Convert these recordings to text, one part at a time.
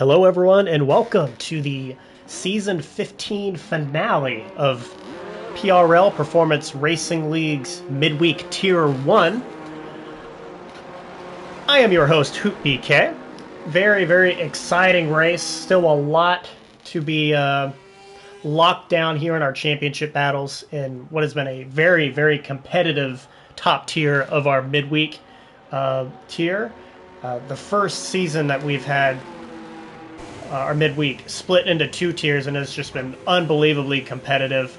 Hello, everyone, and welcome to the Season 15 finale of PRL Performance Racing League's Midweek Tier 1. I am your host, HoopBK. Very, very exciting race. Still a lot to be locked down here in our championship battles in what has been a very, very competitive top tier of our midweek tier. The first season that we've had our midweek split into two tiers, and it's just been unbelievably competitive.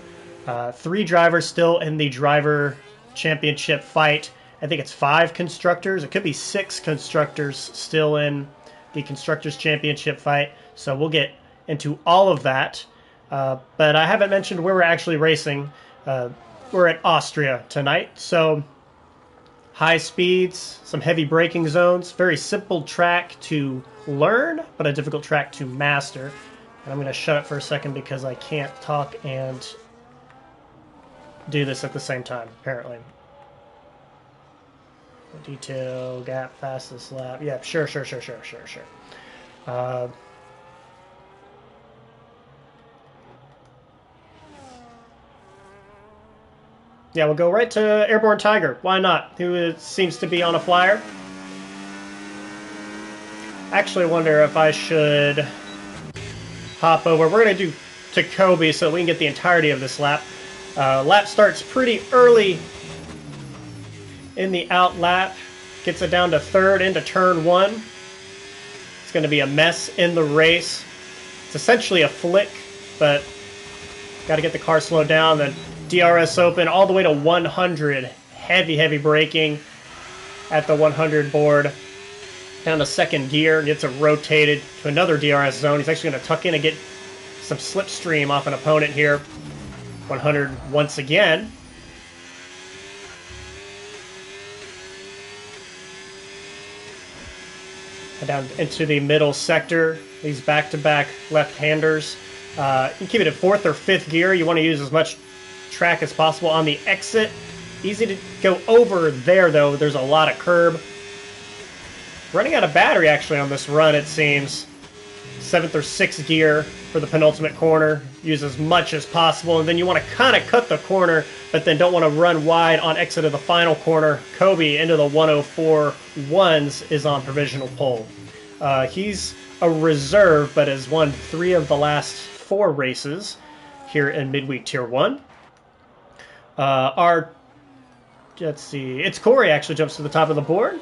Three drivers still in the driver championship fight. I think it's 5 constructors. It could be 6 constructors still in the constructors championship fight. So we'll get into all of that. But I haven't mentioned where we're actually racing. We're at Austria tonight. So high speeds, some heavy braking zones, very simple track to learn, but a difficult track to master. And I'm going to shut up for a second because I can't talk and do this at the same time, apparently. Detail, gap, fastest lap. Yeah, sure. Yeah, we'll go right to Airborne Tiger. Why not? Who seems to be on a flyer. Actually, I wonder if I should hop over. We're going to do to Kobe so we can get the entirety of this lap. Lap starts pretty early in the out lap. Gets it down to third into turn 1. It's going to be a mess in the race. It's essentially a flick, but got to get the car slowed down. Then DRS open all the way to 100. Heavy braking at the 100 board. Down to second gear, gets it rotated to another DRS zone. He's actually going to tuck in and get some slipstream off an opponent here. 100 once again. And down into the middle sector. These back-to-back left-handers. You keep it at 4th or 5th gear. You want to use as much track as possible on the exit. Easy to go over there, though. There's a lot of curb. Running out of battery, actually, on this run, it seems. 7th or 6th gear for the penultimate corner. Use as much as possible. And then you want to kind of cut the corner, but then don't want to run wide on exit of the final corner. Kobe into the 104 ones is on provisional pole. He's a reserve, but has won 3 of the last 4 races here in Midweek Tier 1. Let's see, it's Corey actually jumps to the top of the board.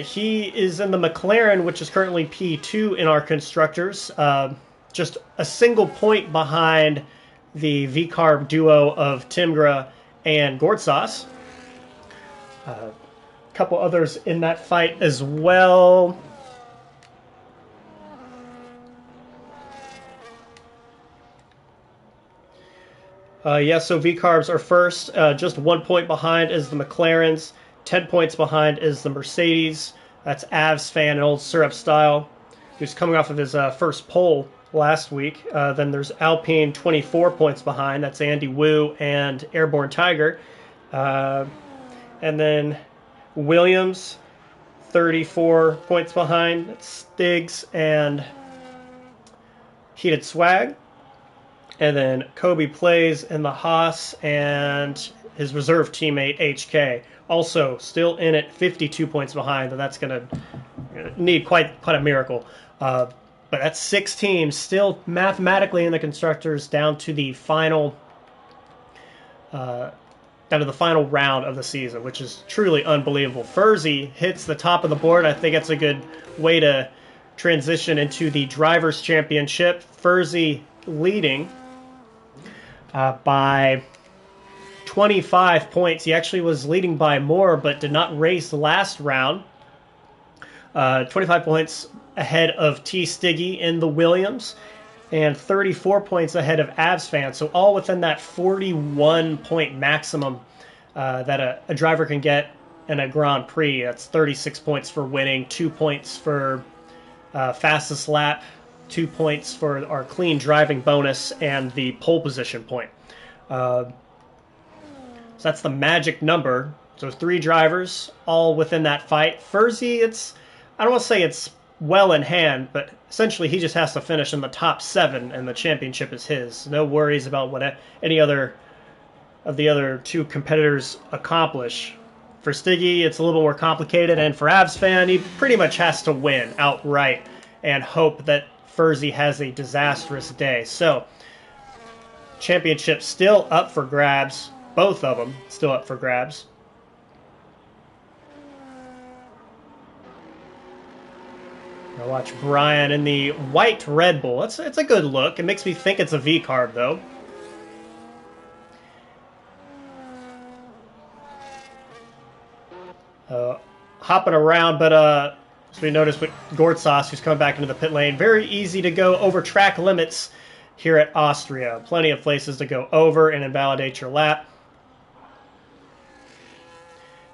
He is in the McLaren, which is currently P2 in our constructors. Just a single point behind the V-Carb duo of Timgra and Gordsauce. A couple others in that fight as well. So V-Carbs are first. Just 1 point behind is the McLarens. 10 points behind is the Mercedes. That's Avs fan and Old Syrup Style, who's coming off of his first pole last week. Then there's Alpine, 24 points behind. That's Andy Wu and Airborne Tiger. And then Williams, 34 points behind. That's Stiggs and Heated Swag. And then Kobe plays in the Haas and his reserve teammate HK. Also still in it, 52 points behind. That's going to need quite a miracle. But that's 6 teams still mathematically in the constructors down to the final round of the season, which is truly unbelievable. Furzy hits the top of the board. I think that's a good way to transition into the Drivers' Championship. Furzy leading by 25 points. He actually was leading by more, but did not race the last round. 25 points ahead of T. Stiggy in the Williams, and 34 points ahead of Avs fan. So all within that 41-point maximum that a driver can get in a Grand Prix. That's 36 points for winning, 2 points for fastest lap, 2 points for our clean driving bonus, and the pole position point. So that's the magic number. So 3 drivers all within that fight. Furzy, I don't want to say it's well in hand, but essentially he just has to finish in the top 7 and the championship is his. No worries about what any other of the other 2 competitors accomplish. For Stiggy, it's a little more complicated, and for Avs fan, he pretty much has to win outright and hope that Furzy has a disastrous day. So, championship still up for grabs. Both of them still up for grabs. Now watch Brian in the white Red Bull. It's a good look. It makes me think it's a V-carb, though. Hopping around, but as we noticed with Gortsas, who's coming back into the pit lane, very easy to go over track limits here at Austria. Plenty of places to go over and invalidate your lap.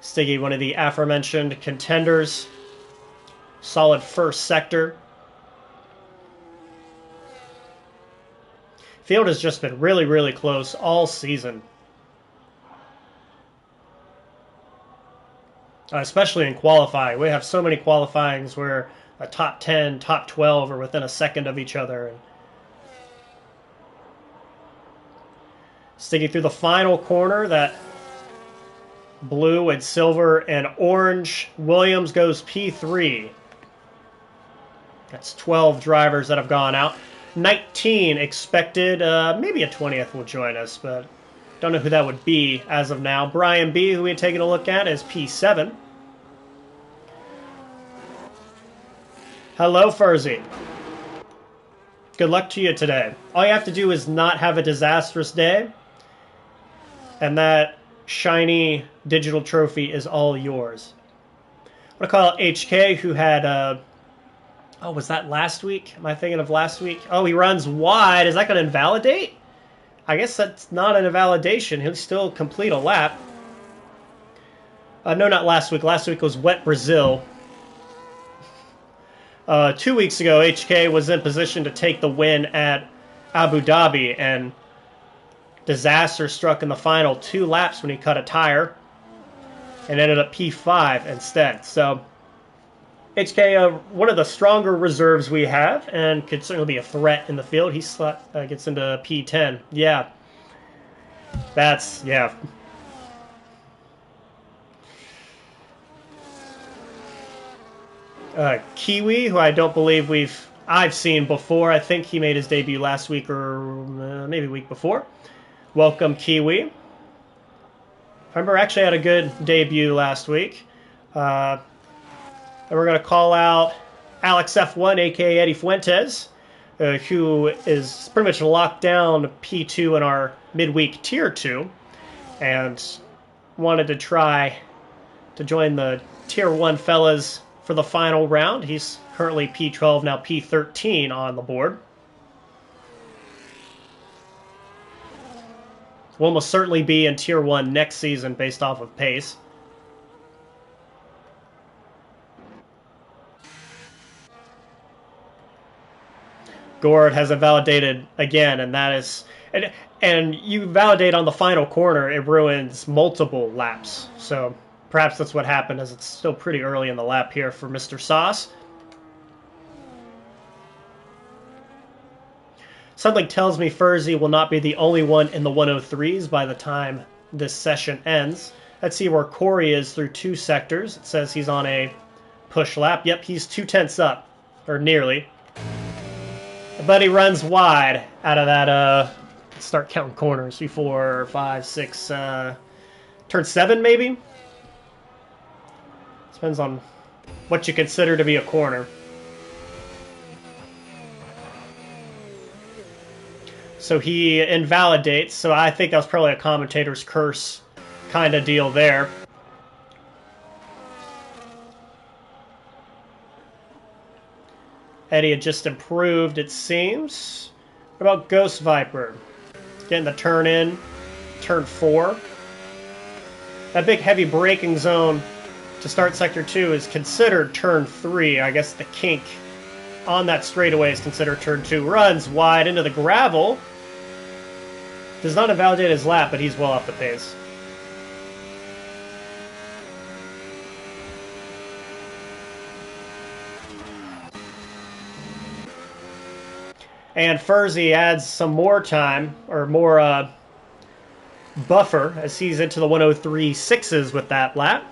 Stiggy, one of the aforementioned contenders. Solid first sector. Field has just been really, really close all season. Especially in qualifying. We have so many qualifyings where a top 10, top 12 are within a second of each other. And sticking through the final corner, that blue and silver and orange. Williams goes P3. That's 12 drivers that have gone out. 19 expected. Maybe a 20th will join us, but don't know who that would be as of now. Brian B., who we're taking a look at, is P7. Hello, Furzy. Good luck to you today. All you have to do is not have a disastrous day, and that shiny digital trophy is all yours. I'm going to call out HK, who had... oh, was that last week? Am I thinking of last week? Oh, he runs wide. Is that going to invalidate? I guess that's not an invalidation. He'll still complete a lap. No, not last week. Last week was Wet Brazil. 2 weeks ago, HK was in position to take the win at Abu Dhabi, and disaster struck in the final 2 laps when he cut a tire and ended up P5 instead. So, HK, one of the stronger reserves we have, and could certainly be a threat in the field. He gets into P10. Yeah. Yeah. Kiwi, who I don't believe I've seen before. I think he made his debut last week or maybe week before. Welcome, Kiwi. Remember, actually had a good debut last week. And we're going to call out Alex F1, a.k.a. Eddie Fuentes, who is pretty much locked down P2 in our midweek Tier 2, and wanted to try to join the Tier 1 fellas for the final round. He's currently P12, now P13 on the board. Will almost certainly be in Tier 1 next season based off of pace. Gord has invalidated again, and that is... And you validate on the final corner, it ruins multiple laps. So perhaps that's what happened, as it's still pretty early in the lap here for Mr. Sauce. Something tells me Furzy will not be the only one in the 103s by the time this session ends. Let's see where Corey is through 2 sectors. It says he's on a push lap. Yep, he's 2/10 up, or nearly. But he runs wide out of that, start counting corners. 3, 4, 5, 6, turn 7 maybe? Depends on what you consider to be a corner. So he invalidates, so I think that was probably a commentator's curse kind of deal there. Eddie had just improved, it seems. What about Ghost Viper? Getting the turn in, turn 4. That big heavy braking zone to start Sector 2 is considered turn 3. I guess the kink on that straightaway is considered turn 2. Runs wide into the gravel. Does not invalidate his lap, but he's well off the pace. And Furzy adds some more time, or more buffer, as he's into the 103.6s with that lap.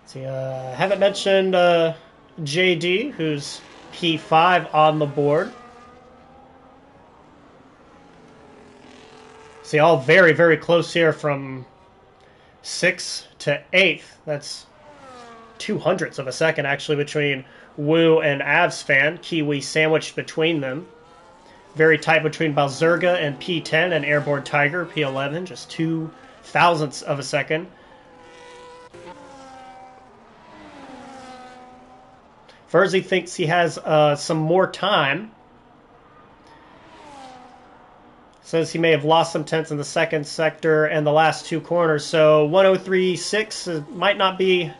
See, haven't mentioned JD, who's P5 on the board. See, all very, very close here from 6th to 8th. That's 0.02 of a second, actually, between Wu and Avs fan. Kiwi sandwiched between them. Very tight between Balzerga and P10 and Airborne Tiger, P11. Just 0.02 of a second. Furzy thinks he has some more time. Says he may have lost some tenths in the second sector and the last two corners. So 103.6 might not be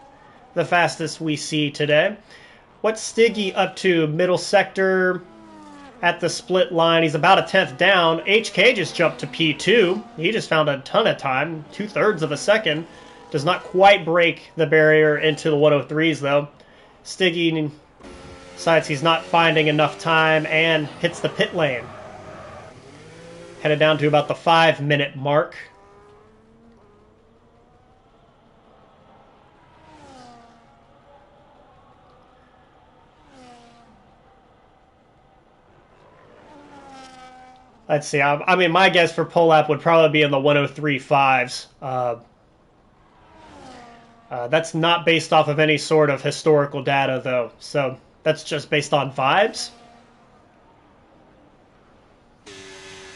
the fastest we see today. What's Stiggy up to? Middle sector at the split line. He's about a tenth down. HK just jumped to P2. He just found a ton of time. 2/3 of a second. Does not quite break the barrier into the 103s, though. Stiggy decides he's not finding enough time and hits the pit lane. Headed down to about the 5-minute mark. Let's see. I mean, my guess for pull lap would probably be in the 103.5s. That's not based off of any sort of historical data, though. So that's just based on vibes.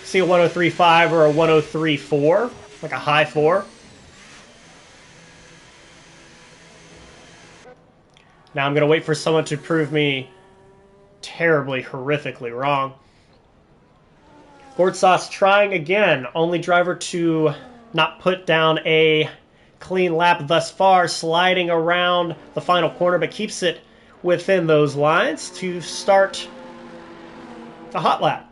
See a 103.5 or a 103.4, like a high 4. Now I'm going to wait for someone to prove me terribly, horrifically wrong. Gortsauce trying again. Only driver to not put down a clean lap thus far, sliding around the final corner, but keeps it within those lines to start a hot lap.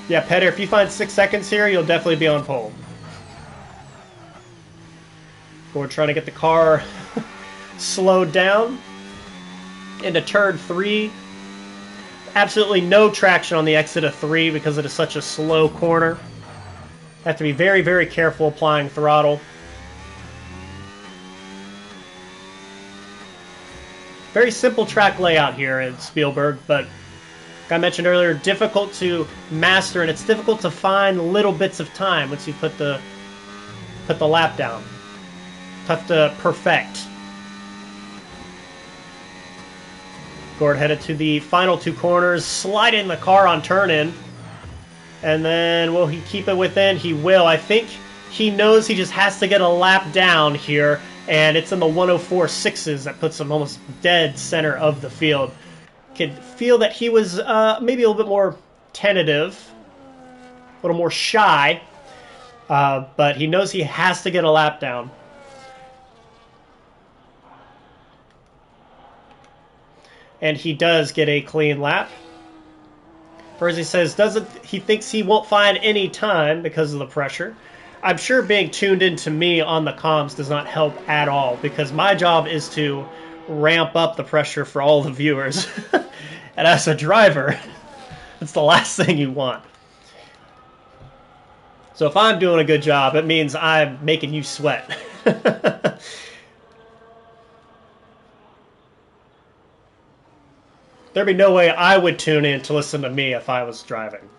Yeah, Petter, if you find 6 seconds here, you'll definitely be on pole. We're trying to get the car slowed down into turn 3. Absolutely no traction on the exit of 3 because it is such a slow corner. Have to be very, very careful applying throttle. Very simple track layout here in Spielberg, but like I mentioned earlier, difficult to master, and it's difficult to find little bits of time once you put the lap down. Tough to perfect. Gord headed to the final 2 corners, sliding the car on turn-in. And then, will he keep it within? He will. I think he knows he just has to get a lap down here, and it's in the 104.6s that puts him almost dead center of the field. Could feel that he was maybe a little bit more tentative, a little more shy, but he knows he has to get a lap down. And he does get a clean lap. Furzy says he thinks he won't find any time because of the pressure. I'm sure being tuned into me on the comms does not help at all, because my job is to ramp up the pressure for all the viewers. And as a driver, it's the last thing you want. So if I'm doing a good job, it means I'm making you sweat. There'd be no way I would tune in to listen to me if I was driving.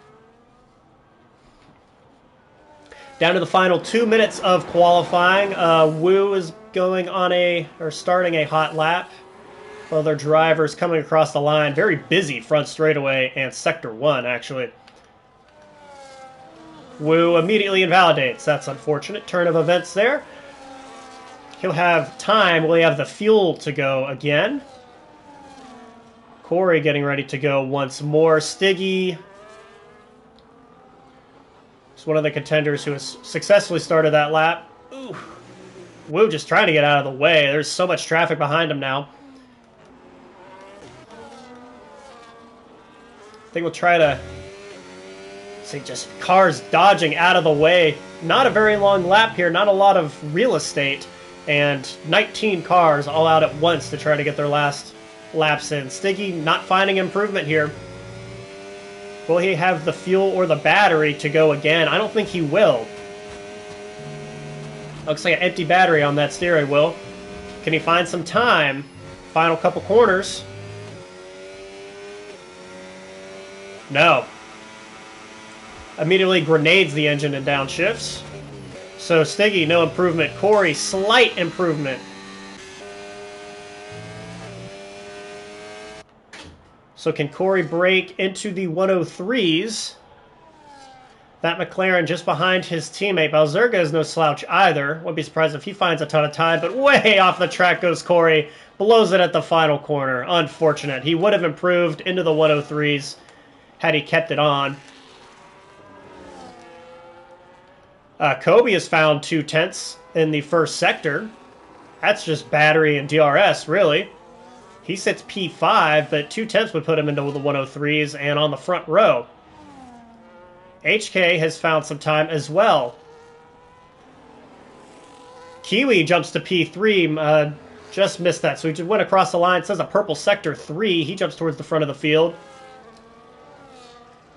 Down to the final 2 minutes of qualifying. Wu is going on starting a hot lap. Other drivers coming across the line. Very busy front straightaway and sector 1, actually. Wu immediately invalidates. That's unfortunate. Turn of events there. He'll have time. Will he have the fuel to go again? Corey getting ready to go once more. Stiggy is one of the contenders who has successfully started that lap. Ooh. Wu just trying to get out of the way. There's so much traffic behind him now. I think we'll try to see just cars dodging out of the way. Not a very long lap here. Not a lot of real estate. And 19 cars all out at once to try to get their last laps in. Stiggy not finding improvement here. Will he have the fuel or the battery to go again? I don't think he will. Looks like an empty battery on that steering wheel. Can he find some time? Final couple corners. No. Immediately grenades the engine and downshifts. So Stiggy, no improvement. Corey, slight improvement. So can Corey break into the 103s? That McLaren just behind his teammate. Balzerga is no slouch either. Wouldn't be surprised if he finds a ton of time, but way off the track goes Corey. Blows it at the final corner. Unfortunate. He would have improved into the 103s had he kept it on. Kobe has found 2/10 in the first sector. That's just battery and DRS, really. He sits P5, but 2/10 would put him into the 103s and on the front row. HK has found some time as well. Kiwi jumps to P3, just missed that. So he just went across the line. It says a purple sector 3. He jumps towards the front of the field.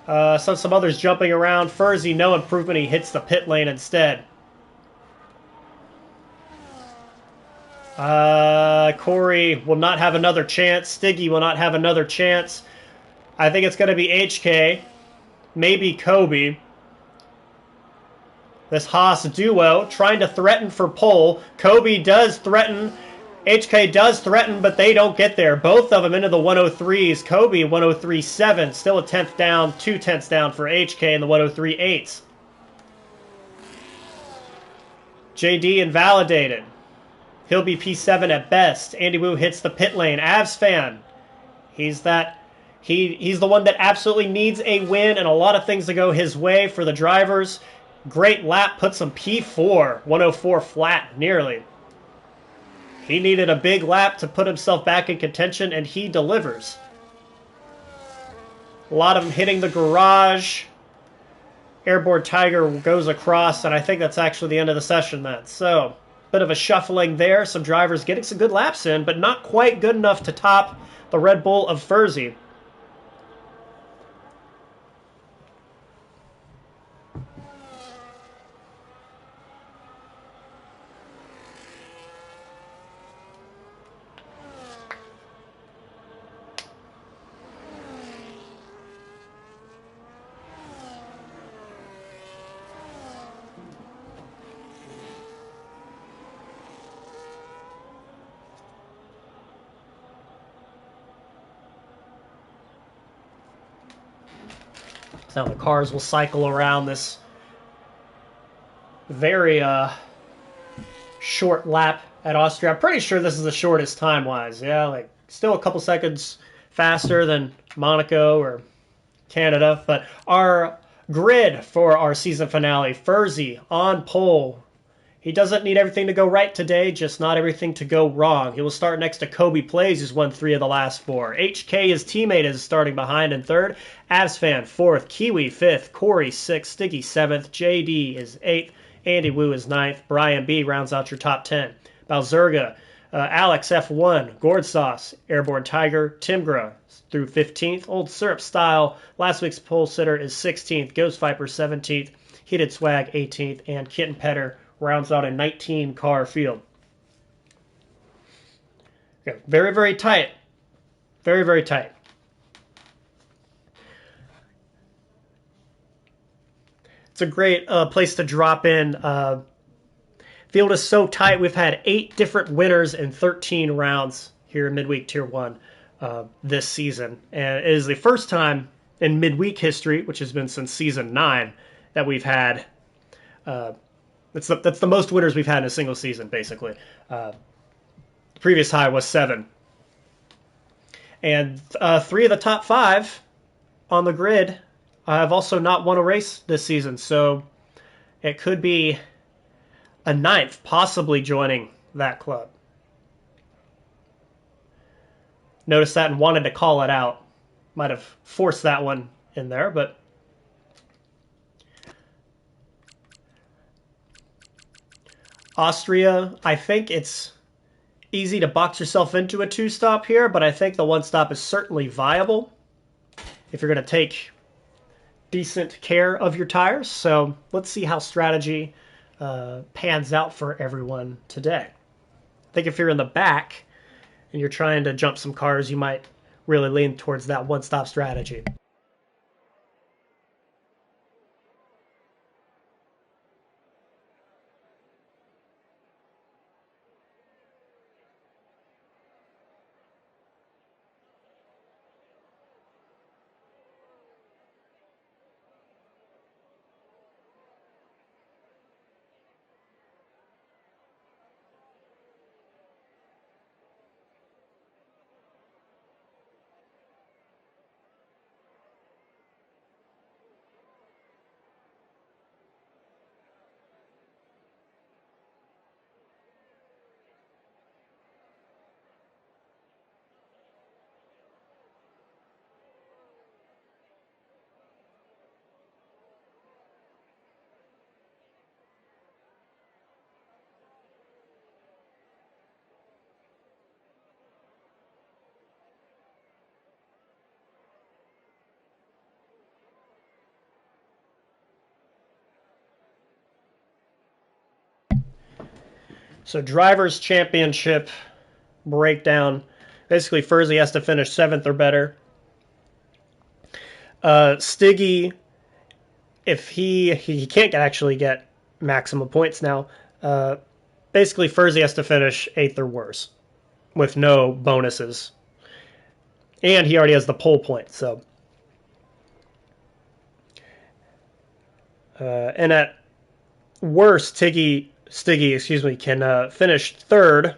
Some others jumping around. Furzy, no improvement. He hits the pit lane instead. Corey will not have another chance. Stiggy will not have another chance. I think it's going to be HK. Maybe Kobe. This Haas duo trying to threaten for pole. Kobe does threaten. HK does threaten, but they don't get there. Both of them into the 103s. Kobe 103.7, still a 10th down, 2/10 down for HK in the 103.8s. JD invalidated. He'll be P7 at best. Andy Wu hits the pit lane. Avs fan. He's the one that absolutely needs a win and a lot of things to go his way for the drivers. Great lap, puts him P4, 104 flat, nearly. He needed a big lap to put himself back in contention, and he delivers. A lot of them hitting the garage. Airborne Tiger goes across, and I think that's actually the end of the session then. So, bit of a shuffling there. Some drivers getting some good laps in, but not quite good enough to top the Red Bull of Furzy. Now the cars will cycle around this very short lap at Austria. I'm pretty sure this is the shortest time-wise. Yeah, like still a couple seconds faster than Monaco or Canada. But our grid for our season finale, Furzy on pole. He doesn't need everything to go right today, just not everything to go wrong. He will start next to Kobe Plays, who's won 3 of the last 4. HK, his teammate, is starting behind in 3rd. Avsfan, 4th. Kiwi, 5th. Corey, 6th. Stiggy, 7th. JD is 8th. Andy Wu is 9th. Brian B rounds out your top 10. Balzerga, Alex, F1. Gourd Sauce, Airborne Tiger. Timgra through 15th. Old Syrup Style, last week's pole sitter, is 16th. Ghost Viper, 17th. Heated Swag, 18th. And Kitten Petter rounds out a 19-car field. Okay, very, very tight. Very, very tight. It's It's a great place to drop in. Field is so tight. We've had 8 different winners in 13 rounds here in Midweek Tier 1 this season. And it is the first time in midweek history, which has been since Season 9, that we've had... that's the most winners we've had in a single season, basically. The previous high was 7. And 3 of the top 5 on the grid have also not won a race this season. So it could be a 9th possibly joining that club. Noticed that and wanted to call it out. Might have forced that one in there, but Austria, I think it's easy to box yourself into a 2-stop here, but I think the 1-stop is certainly viable if you're going to take decent care of your tires. So let's see how strategy pans out for everyone today. I think if you're in the back and you're trying to jump some cars, you might really lean towards that 1-stop strategy. So Drivers' Championship breakdown. Basically, Furzy has to finish 7th or better. Stiggy, if he can't actually get maximum points now, basically Furzy has to finish 8th or worse with no bonuses. And he already has the pole point, so. And at worst, Stiggy, can finish 3rd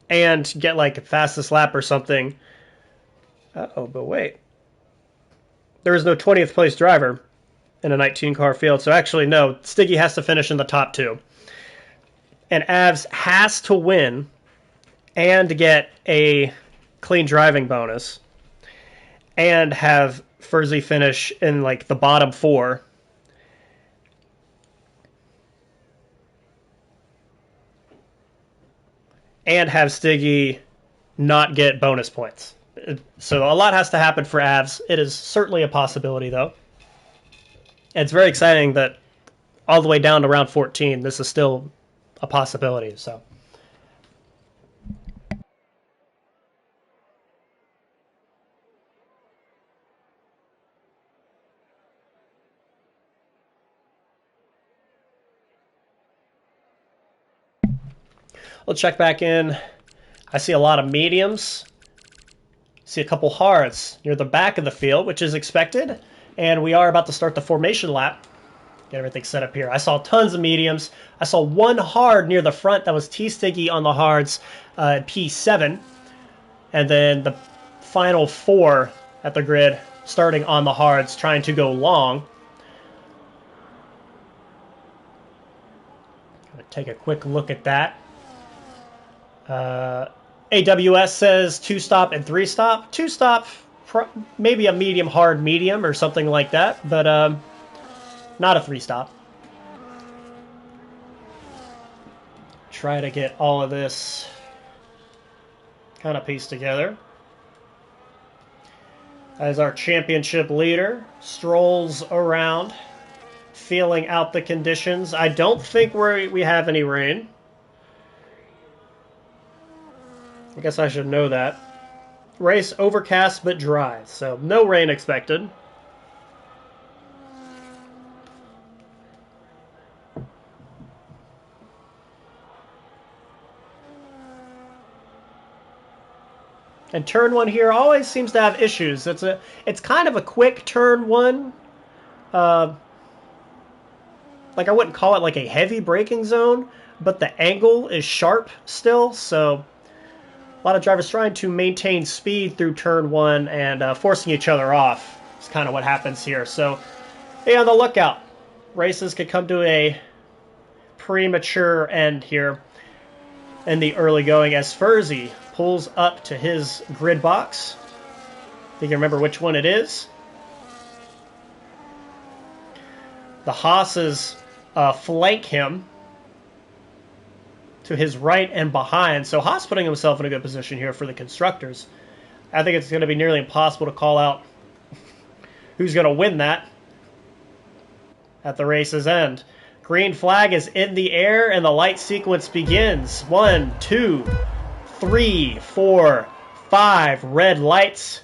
and get like fastest lap or something. But wait. There is no 20th place driver in a 19-car field, so actually, no, Stiggy has to finish in the top 2. And Avs has to win and get a clean driving bonus and have Furzy finish in like the bottom 4. And have Stiggy not get bonus points. So a lot has to happen for Avs. It is certainly a possibility, though. And it's very exciting that all the way down to round 14, this is still a possibility. So. We'll check back in. I see a lot of mediums. See a couple hards near the back of the field, which is expected. And we are about to start the formation lap. Get everything set up here. I saw tons of mediums. I saw one hard near the front. That was T-Stiggy on the hards at P7. And then the final 4 at the grid starting on the hards, trying to go long. Take a quick look at that. AWS says 2-stop and 3-stop. 2-stop, maybe a medium, hard, medium, or something like that, but not a 3-stop. Try to get all of this kind of pieced together. As our championship leader strolls around, feeling out the conditions. I don't think we have any rain. I guess I should know that. Race overcast but dry, so no rain expected. And turn one here always seems to have issues. It's kind of a quick turn one. Like I wouldn't call it like a heavy braking zone, but the angle is sharp still, so a lot of drivers trying to maintain speed through turn one and forcing each other off. It's kind of what happens here. So, be on the lookout. Races could come to a premature end here in the early going as Furzy pulls up to his grid box. You can remember which one it is. The Haas's flank him to his right and behind. So Haas putting himself in a good position here for the constructors. I think it's going to be nearly impossible to call out who's going to win that at the race's end. Green flag is in the air and the light sequence begins. 1, 2, 3, 4, 5 red lights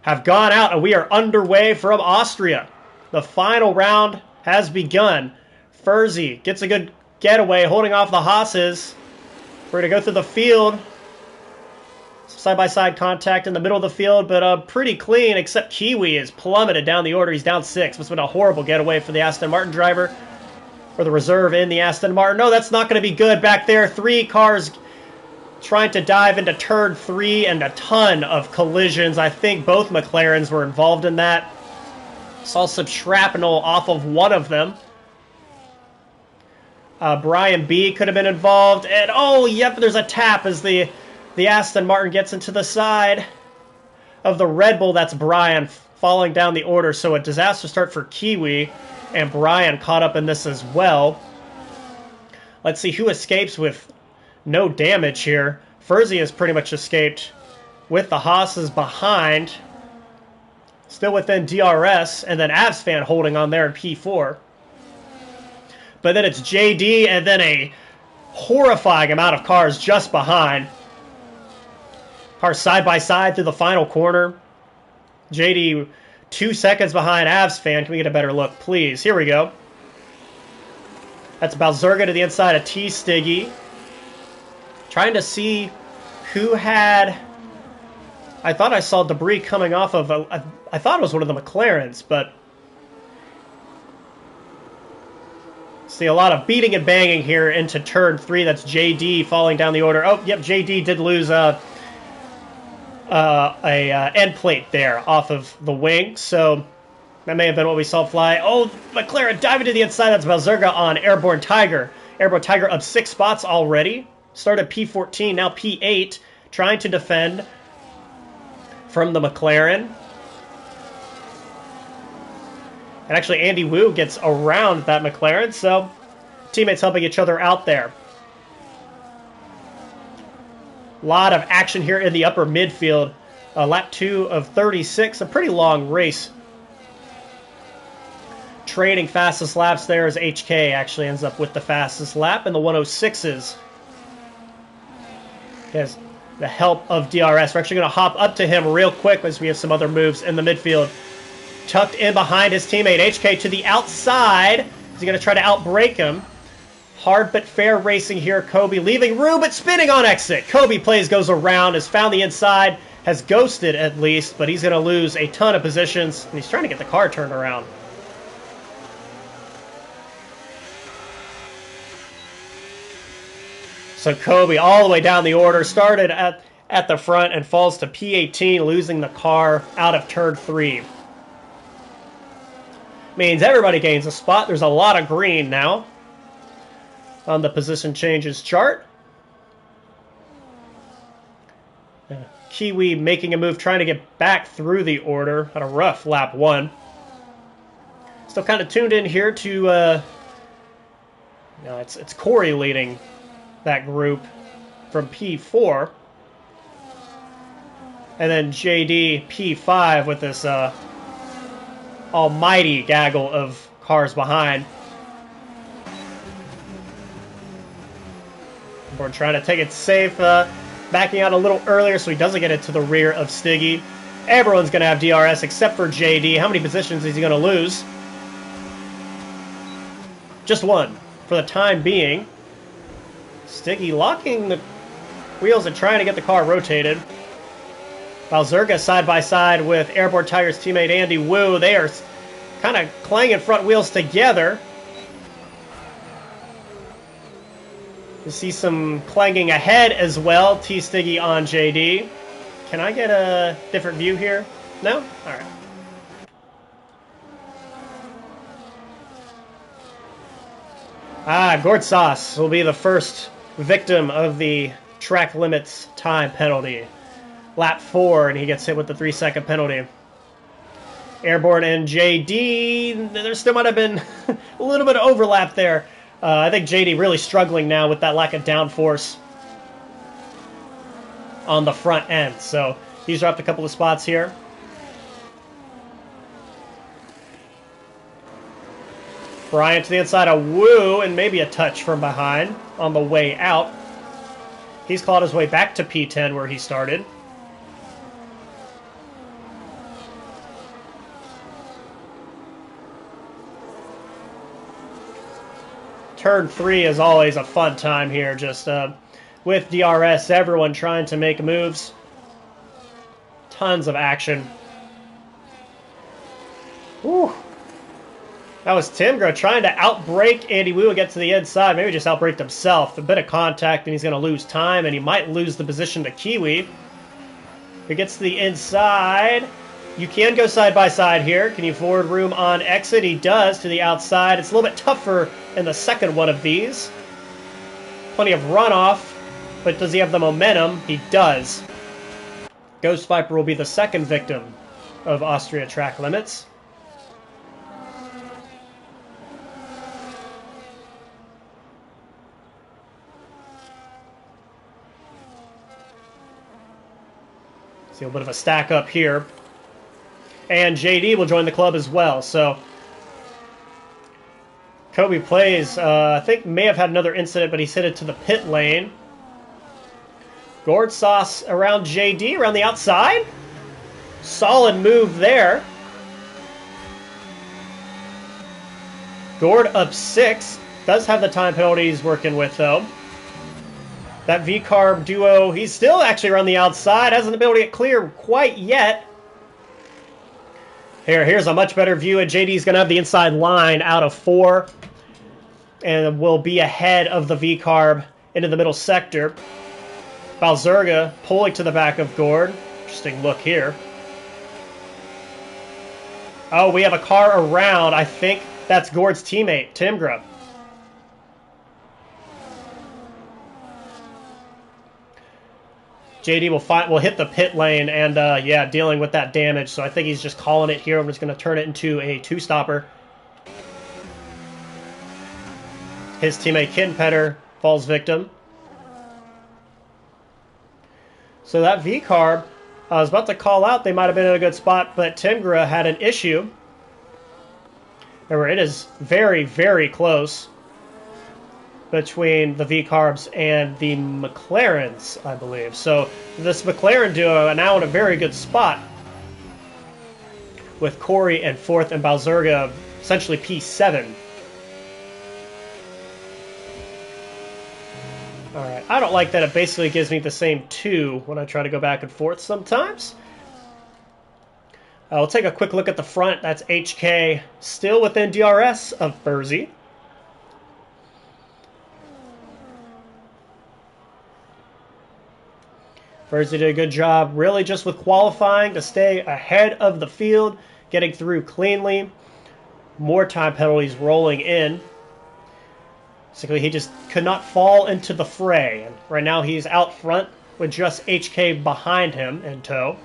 have gone out and we are underway from Austria. The final round has begun. Furzy gets a good getaway, holding off the Haas's. We're going to go through the field. Side-by-side contact in the middle of the field, but pretty clean, except Kiwi is plummeted down the order. He's down 6. It's been a horrible getaway for the Aston Martin driver, or the reserve in the Aston Martin. No, that's not going to be good back there. 3 cars trying to dive into turn 3 and a ton of collisions. I think both McLarens were involved in that. Saw some shrapnel off of one of them. Brian B could have been involved. And, oh, yep, there's a tap as the Aston Martin gets into the side of the Red Bull. That's Brian falling down the order. So a disaster start for Kiwi. And Brian caught up in this as well. Let's see who escapes with no damage here. Furzy has pretty much escaped with the Haas's behind. Still within DRS. And then Avs fan holding on there in P4. But then it's JD and then a horrifying amount of cars just behind. Cars side by side through the final corner. JD 2 seconds behind Avs fan. Can we get a better look, please? Here we go. That's Balzerga to the inside of T. Stiggy. Trying to see who had... I thought I saw debris coming off of... I thought it was one of the McLarens, but... See a lot of beating and banging here into turn 3. That's JD falling down the order. Oh, yep, JD did lose a end plate there off of the wing, so that may have been what we saw fly. Oh, McLaren diving to the inside. That's Balzerga on Airborne Tiger. Airborne Tiger up 6 spots already. Started P14, now P8, trying to defend from the McLaren. And actually, Andy Wu gets around that McLaren, so teammates helping each other out there. A lot of action here in the upper midfield. Lap 2 of 36, a pretty long race. Trading fastest laps there as HK actually ends up with the fastest lap in the 106s. He has the help of DRS. We're actually going to hop up to him real quick as we have some other moves in the midfield. Tucked in behind his teammate, HK to the outside. Is he going to try to outbrake him? Hard but fair racing here. Kobe leaving room, but spinning on exit. Kobe goes around, has found the inside, has ghosted at least, but he's going to lose a ton of positions, and he's trying to get the car turned around. So Kobe all the way down the order, started at the front and falls to P18, losing the car out of turn 3. Means everybody gains a spot. There's a lot of green now on the position changes chart. Kiwi making a move, trying to get back through the order. Had a rough lap 1. Still kind of tuned in here to... it's Corey leading that group from P4. And then JD P5 with this... almighty gaggle of cars behind. We're trying to take it safe, backing out a little earlier so he doesn't get into the rear of Stiggy. Everyone's going to have DRS except for JD. How many positions is he going to lose? Just 1 for the time being. Stiggy locking the wheels and trying to get the car rotated. Valzerga side by side with Airborne Tigers teammate Andy Wu. They are kind of clanging front wheels together. You see some clanging ahead as well. T-Stiggy on JD. Can I get a different view here? No? Alright. Gord Sauce will be the first victim of the track limits time penalty. Lap 4, and he gets hit with the 3-second penalty. Airborne and JD, there still might have been a little bit of overlap there. I think JD really struggling now with that lack of downforce on the front end. So he's dropped a couple of spots here. Bryant to the inside of Wu, and maybe a touch from behind on the way out. He's clawed his way back to P10 where he started. Turn 3 is always a fun time here, just with DRS, everyone trying to make moves. Tons of action. Whew. That was Timgra trying to outbrake Andy Wu and get to the inside. Maybe just outbraked himself. A bit of contact and he's going to lose time, and he might lose the position to Kiwi. He gets to the inside. You can go side by side here. Can you forward room on exit? He does to the outside. It's a little bit tougher in the second one of these. Plenty of runoff, but does he have the momentum? He does. Ghost Viper will be the second victim of Austria track limits. See a bit of a stack up here. And JD will join the club as well. So Kobe plays, I think may have had another incident, but he's headed to the pit lane. Gord Sauce around JD, around the outside. Solid move there. Gord up 6. Does have the time penalty he's working with, though. That V-Carb duo, he's still actually around the outside. Hasn't been able to get clear quite yet. Here's a much better view, and JD's going to have the inside line out of 4. And will be ahead of the V-Carb into the middle sector. Valzerga pulling to the back of Gord. Interesting look here. Oh, we have a car around. I think that's Gord's teammate, Timgra. JD will hit the pit lane and, yeah, dealing with that damage. So I think he's just calling it here. I'm just going to turn it into a 2-stopper. His teammate Kinpetter falls victim. So that V-Carb, I was about to call out. They might have been in a good spot, but Timgra had an issue. Remember, it is very, very close between the V-Carbs and the McLarens, I believe. So this McLaren duo are now in a very good spot with Corey in 4th and Valzerga essentially P7. Alright, I don't like that it basically gives me the same 2 when I try to go back and forth sometimes. We'll take a quick look at the front. That's HK still within DRS of Burzy. Burzy did a good job really just with qualifying to stay ahead of the field, getting through cleanly. More time penalties rolling in. Basically, he just could not fall into the fray. And right now he's out front with just HK behind him in tow.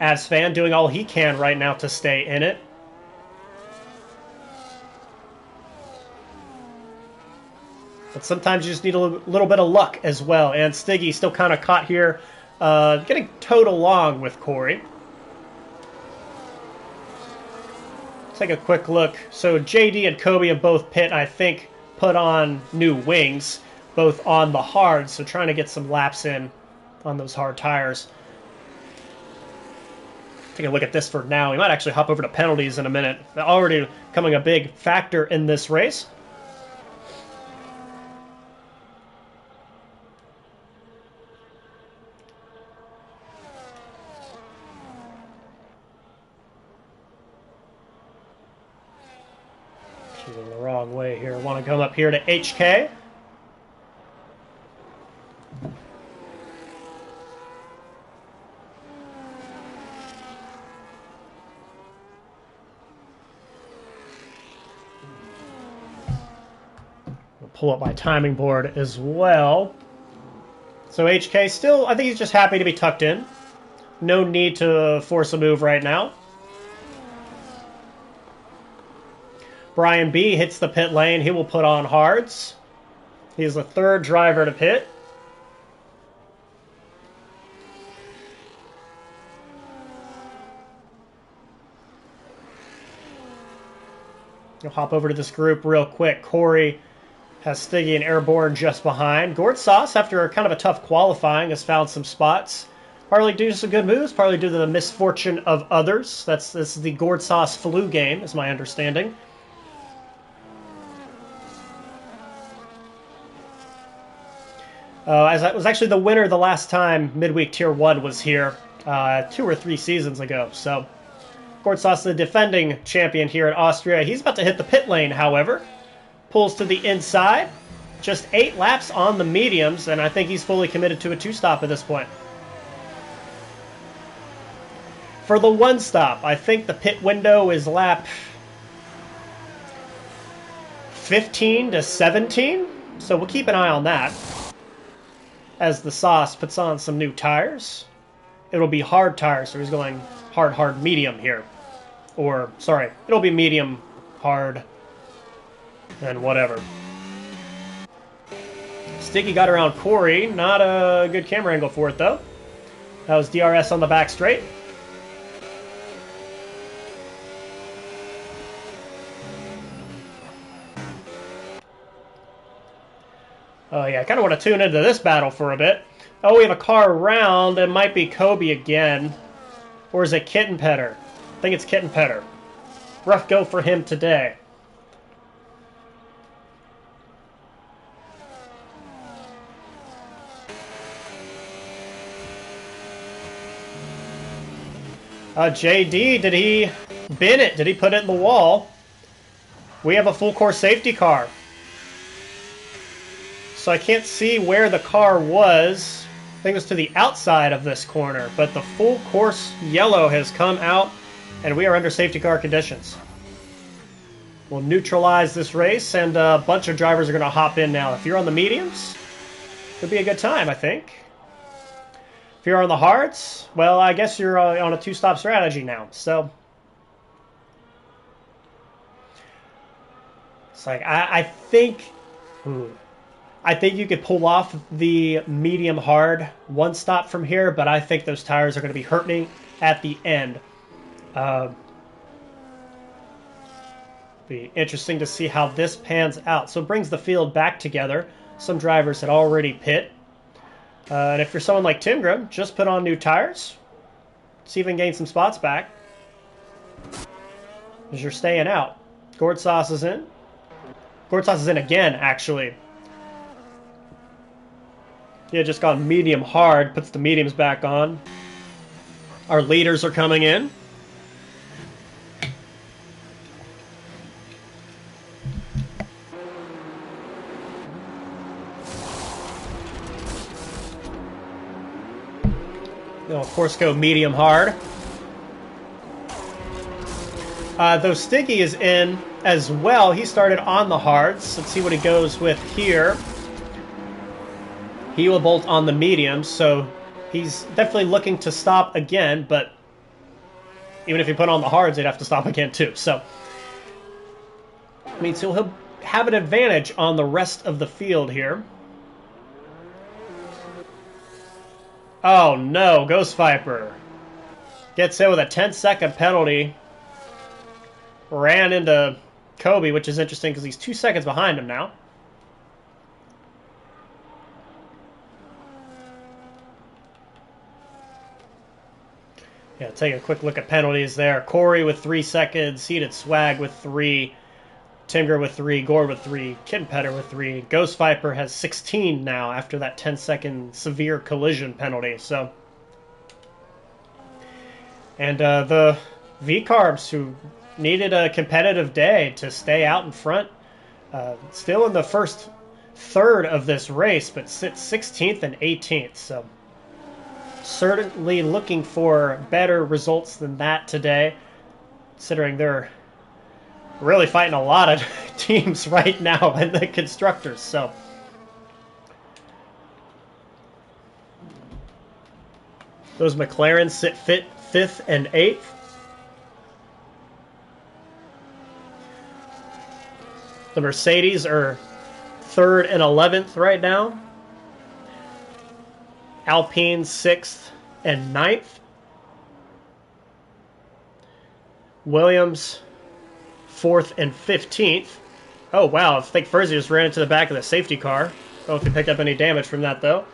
Asfan doing all he can right now to stay in it. But sometimes you just need a little bit of luck as well. And Stiggy still kind of caught here, getting towed along with Corey. Take a quick look. So JD and Kobe have both pit, I think, put on new wings, both on the hards, so trying to get some laps in on those hard tires. Take a look at this for now. We might actually hop over to penalties in a minute. They're already becoming a big factor in this race. Going the wrong way here. Want to come up here to HK. We'll pull up my timing board as well. So HK still, I think he's just happy to be tucked in. No need to force a move right now. Brian B hits the pit lane. He will put on hards. He is the third driver to pit. I'll hop over to this group real quick. Corey has Stiggy and Airborne just behind. Gord Sauce, after kind of a tough qualifying, has found some spots. Partly due to some good moves, partly due to the misfortune of others. This is the Gord Sauce flu game, is my understanding. As I was actually the winner the last time Midweek Tier 1 was here, 2 or 3 seasons ago. So, Gord Sauce, the defending champion here at Austria. He's about to hit the pit lane, however. Pulls to the inside. Just 8 laps on the mediums, and I think he's fully committed to a 2-stop at this point. For the 1-stop, I think the pit window is lap 15 to 17, so we'll keep an eye on that. As the Sauce puts on some new tires. It'll be hard tires, so he's going hard, medium here. Or, sorry, it'll be medium, hard, and whatever. Sticky got around Corey. Not a good camera angle for it, though. That was DRS on the back straight. Oh yeah, I kind of want to tune into this battle for a bit. Oh, we have a car around. It might be Kobe again. Or is it Kitten Petter? I think it's Kitten Petter. Rough go for him today. JD, did he bin it? Did he put it in the wall? We have a full course safety car. So I can't see where the car was. I think it was to the outside of this corner, but the full course yellow has come out, and we are under safety car conditions. We'll neutralize this race, and a bunch of drivers are going to hop in now. If you're on the mediums, could be a good time, I think. If you're on the hards, well, I guess you're on a 2-stop strategy now. So it's like I think. I think you could pull off the medium hard 1-stop from here, but I think those tires are going to be hurting at the end. Be interesting to see how this pans out. So it brings the field back together. Some drivers had already pit. And if you're someone like Timgrim, just put on new tires. See if you can gain some spots back. As you're staying out. Gord Sauce is in. Gord Sauce is in again, actually. Yeah, just gone medium hard, puts the mediums back on. Our leaders are coming in. They'll, of course, go medium hard. Though Sticky is in as well, he started on the hards. Let's see what he goes with here. He will bolt on the mediums, so he's definitely looking to stop again, but even if he put on the hards, they'd have to stop again too. So, I mean, so he'll have an advantage on the rest of the field here. Oh no, Ghost Viper gets hit with a 10-second penalty. Ran into Kobe, which is interesting because he's 2 seconds behind him now. Yeah, take a quick look at penalties there. Corey with 3 seconds, Heated Swag with 3, Timger with 3, Gore with 3, Kittenpetter with 3. Ghost Viper has 16 now after that 10-second severe collision penalty. So, and the V-Carbs, who needed a competitive day to stay out in front. Still in the first third of this race, but sits 16th and 18th. So certainly looking for better results than that today, considering they're really fighting a lot of teams right now in the constructors. So those McLarens sit 5th and 8th. The Mercedes are 3rd and 11th right now. Alpine 6th and 9th. Williams 4th and 15th. Oh, wow. I think Furzy just ran into the back of the safety car. I don't know if he picked up any damage from that, though.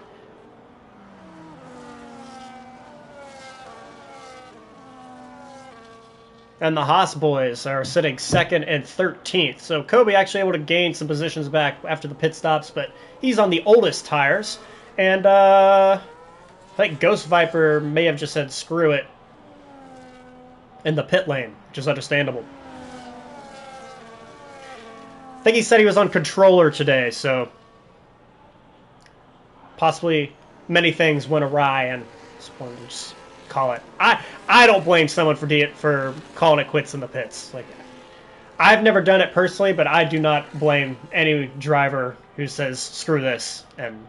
And the Haas boys are sitting 2nd and 13th. So Kobe actually able to gain some positions back after the pit stops, but he's on the oldest tires. And I think Ghost Viper may have just said screw it in the pit lane, which is understandable. I think he said he was on controller today, so possibly many things went awry and just wanted to just call it. I don't blame someone for calling it quits in the pits. Like, I've never done it personally, but I do not blame any driver who says screw this and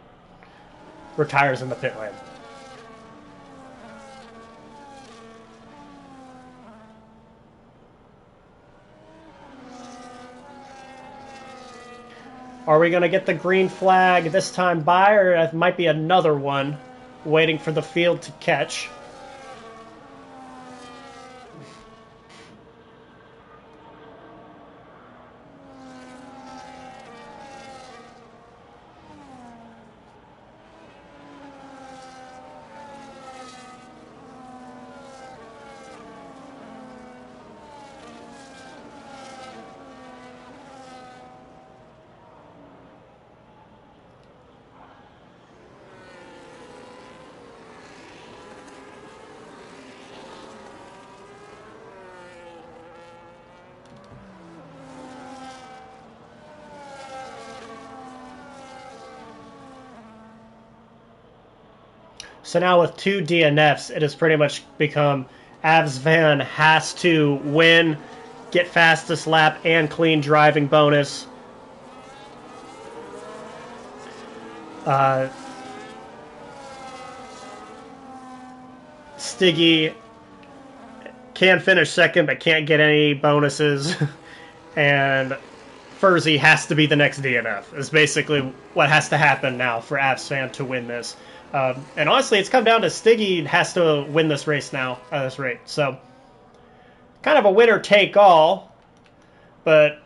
retires in the pit lane. Are we going to get the green flag this time by, or it might be another one waiting for the field to catch? So now with 2 DNFs, it has pretty much become Avs Van has to win, get fastest lap, and clean driving bonus. Stiggy can finish second, but can't get any bonuses. And Furzy has to be the next DNF. Is basically what has to happen now for Avs Fan to win this. And honestly, it's come down to Stiggy has to win this race now at this rate. So, kind of a winner-take-all, but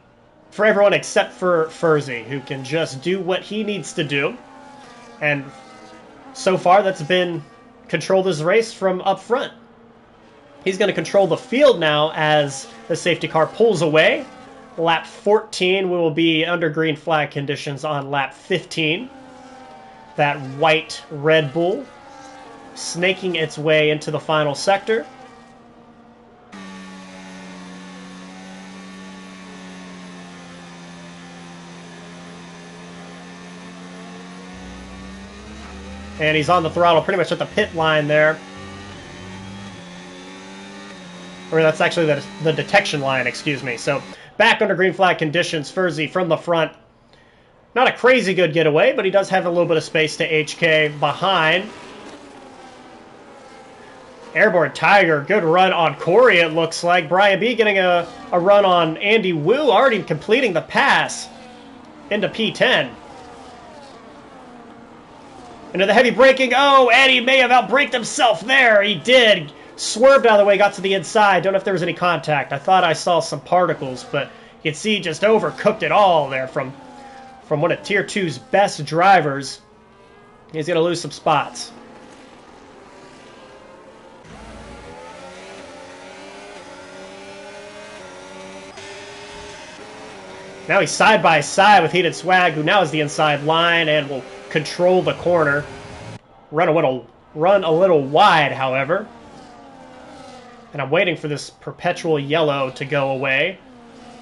for everyone except for Furzy, who can just do what he needs to do. And so far, that's been control this race from up front. He's going to control the field now as the safety car pulls away. Lap 14, we will be under green flag conditions on lap 15. That white Red Bull snaking its way into the final sector. And he's on the throttle pretty much at the pit line there. Or that's actually the detection line, excuse me. So back under green flag conditions, Furzy from the front. Not a crazy good getaway, but he does have a little bit of space to HK behind. Airborne Tiger, good run on Corey, it looks like. Brian B getting a run on Andy Wu, already completing the pass into P10. Into the heavy braking. Oh, Eddie may have outbraked himself there. He did. Swerved out of the way, got to the inside. Don't know if there was any contact. I thought I saw some particles, but you can see he just overcooked it all there from one of Tier 2's best drivers. He's going to lose some spots. Now he's side by side with Heated Swag, who now is the inside line and will control the corner. Run a little wide, however. And I'm waiting for this perpetual yellow to go away.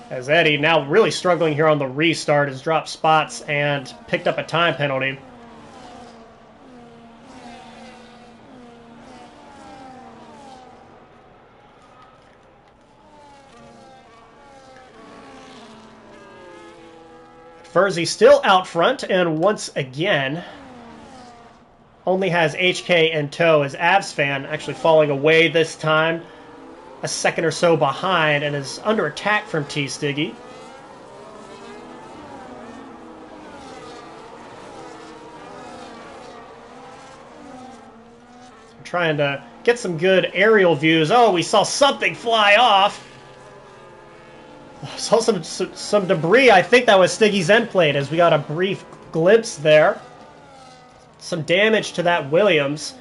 As Eddie, now really struggling here on the restart, has dropped spots and picked up a time penalty. Furzy still out front, and once again only has HK in tow as Avs fan actually falling away this time, a second or so behind, and is under attack from T. Stiggy. Trying to get some good aerial views. Oh, we saw something fly off. Saw some debris. I think that was Stiggy's end plate, as we got a brief glimpse there. Some damage to that Williams.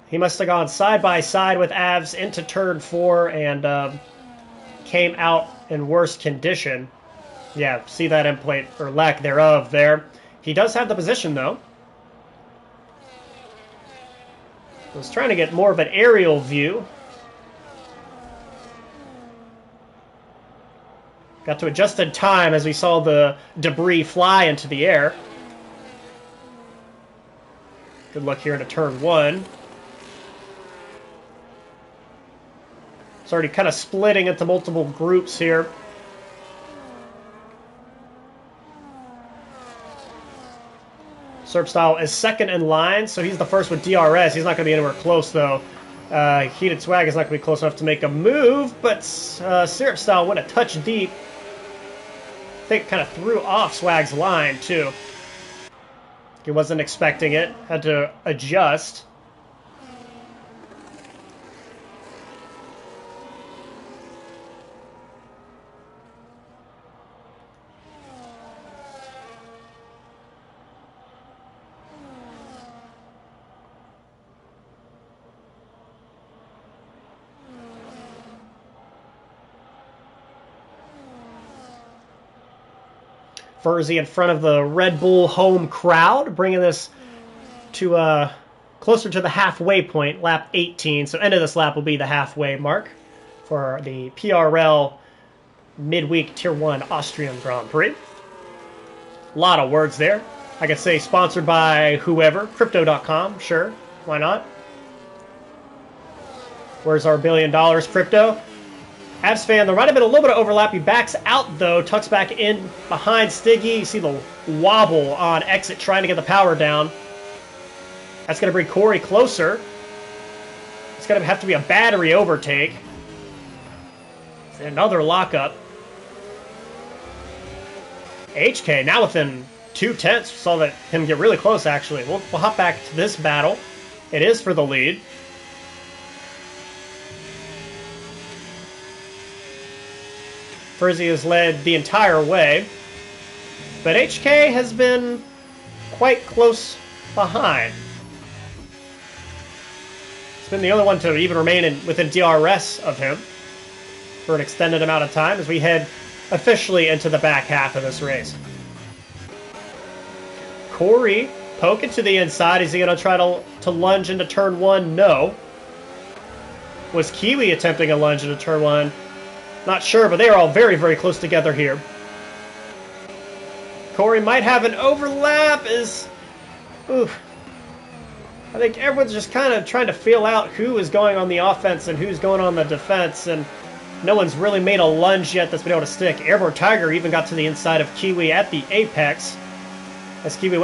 He must have gone side by side with Avs into turn 4 and came out in worse condition. Yeah, see that end plate, or lack thereof there. He does have the position, though. I was trying to get more of an aerial view. Got to adjust in time as we saw the debris fly into the air. Good luck here into turn 1. It's already kind of splitting into multiple groups here. Serpstyle is second in line, so he's the first with DRS. He's not going to be anywhere close, though. Heated Swag is not going to be close enough to make a move, but Serpstyle went a touch deep. I think kind of threw off Swag's line, too. He wasn't expecting it. Had to adjust. Furzy in front of the Red Bull home crowd, bringing this to closer to the halfway point, lap 18. So end of this lap will be the halfway mark for the PRL Midweek Tier 1 Austrian Grand Prix. A lot of words there. I could say sponsored by whoever, Crypto.com, sure, why not? Where's our $1 billion, Crypto? Avs fan, there might have been a little bit of overlap. He backs out, though, tucks back in behind Stiggy. You see the wobble on exit trying to get the power down. That's going to bring Corey closer. It's going to have to be a battery overtake. Another lockup. HK now within 2/10. Saw that him get really close, actually. We'll hop back to this battle. It is for the lead. Furzy has led the entire way, but HK has been quite close behind. It's been the only one to even remain within DRS of him for an extended amount of time as we head officially into the back half of this race. Corey poking to the inside. Is he going to try to lunge into turn 1? No. Was Kiwi attempting a lunge into turn 1? Not sure, but they are all very, very close together here. Corey might have an overlap. I think everyone's just kind of trying to feel out who is going on the offense and who's going on the defense, and no one's really made a lunge yet that's been able to stick. Airborne Tiger even got to the inside of Kiwi at the apex, as Kiwi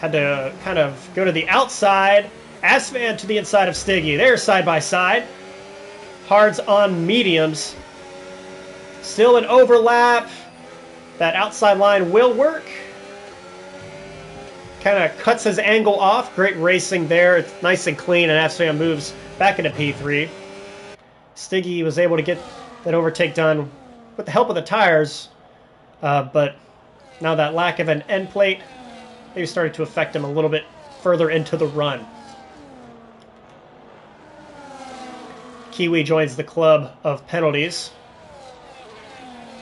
had to kind of go to the outside. Asfan to the inside of Stiggy. They're side by side. Hards on mediums. Still an overlap. That outside line will work. Kind of cuts his angle off. Great racing there. It's nice and clean, and Asfan moves back into P3. Stiggy was able to get that overtake done with the help of the tires, but now that lack of an end plate maybe started to affect him a little bit further into the run. Kiwi joins the club of penalties.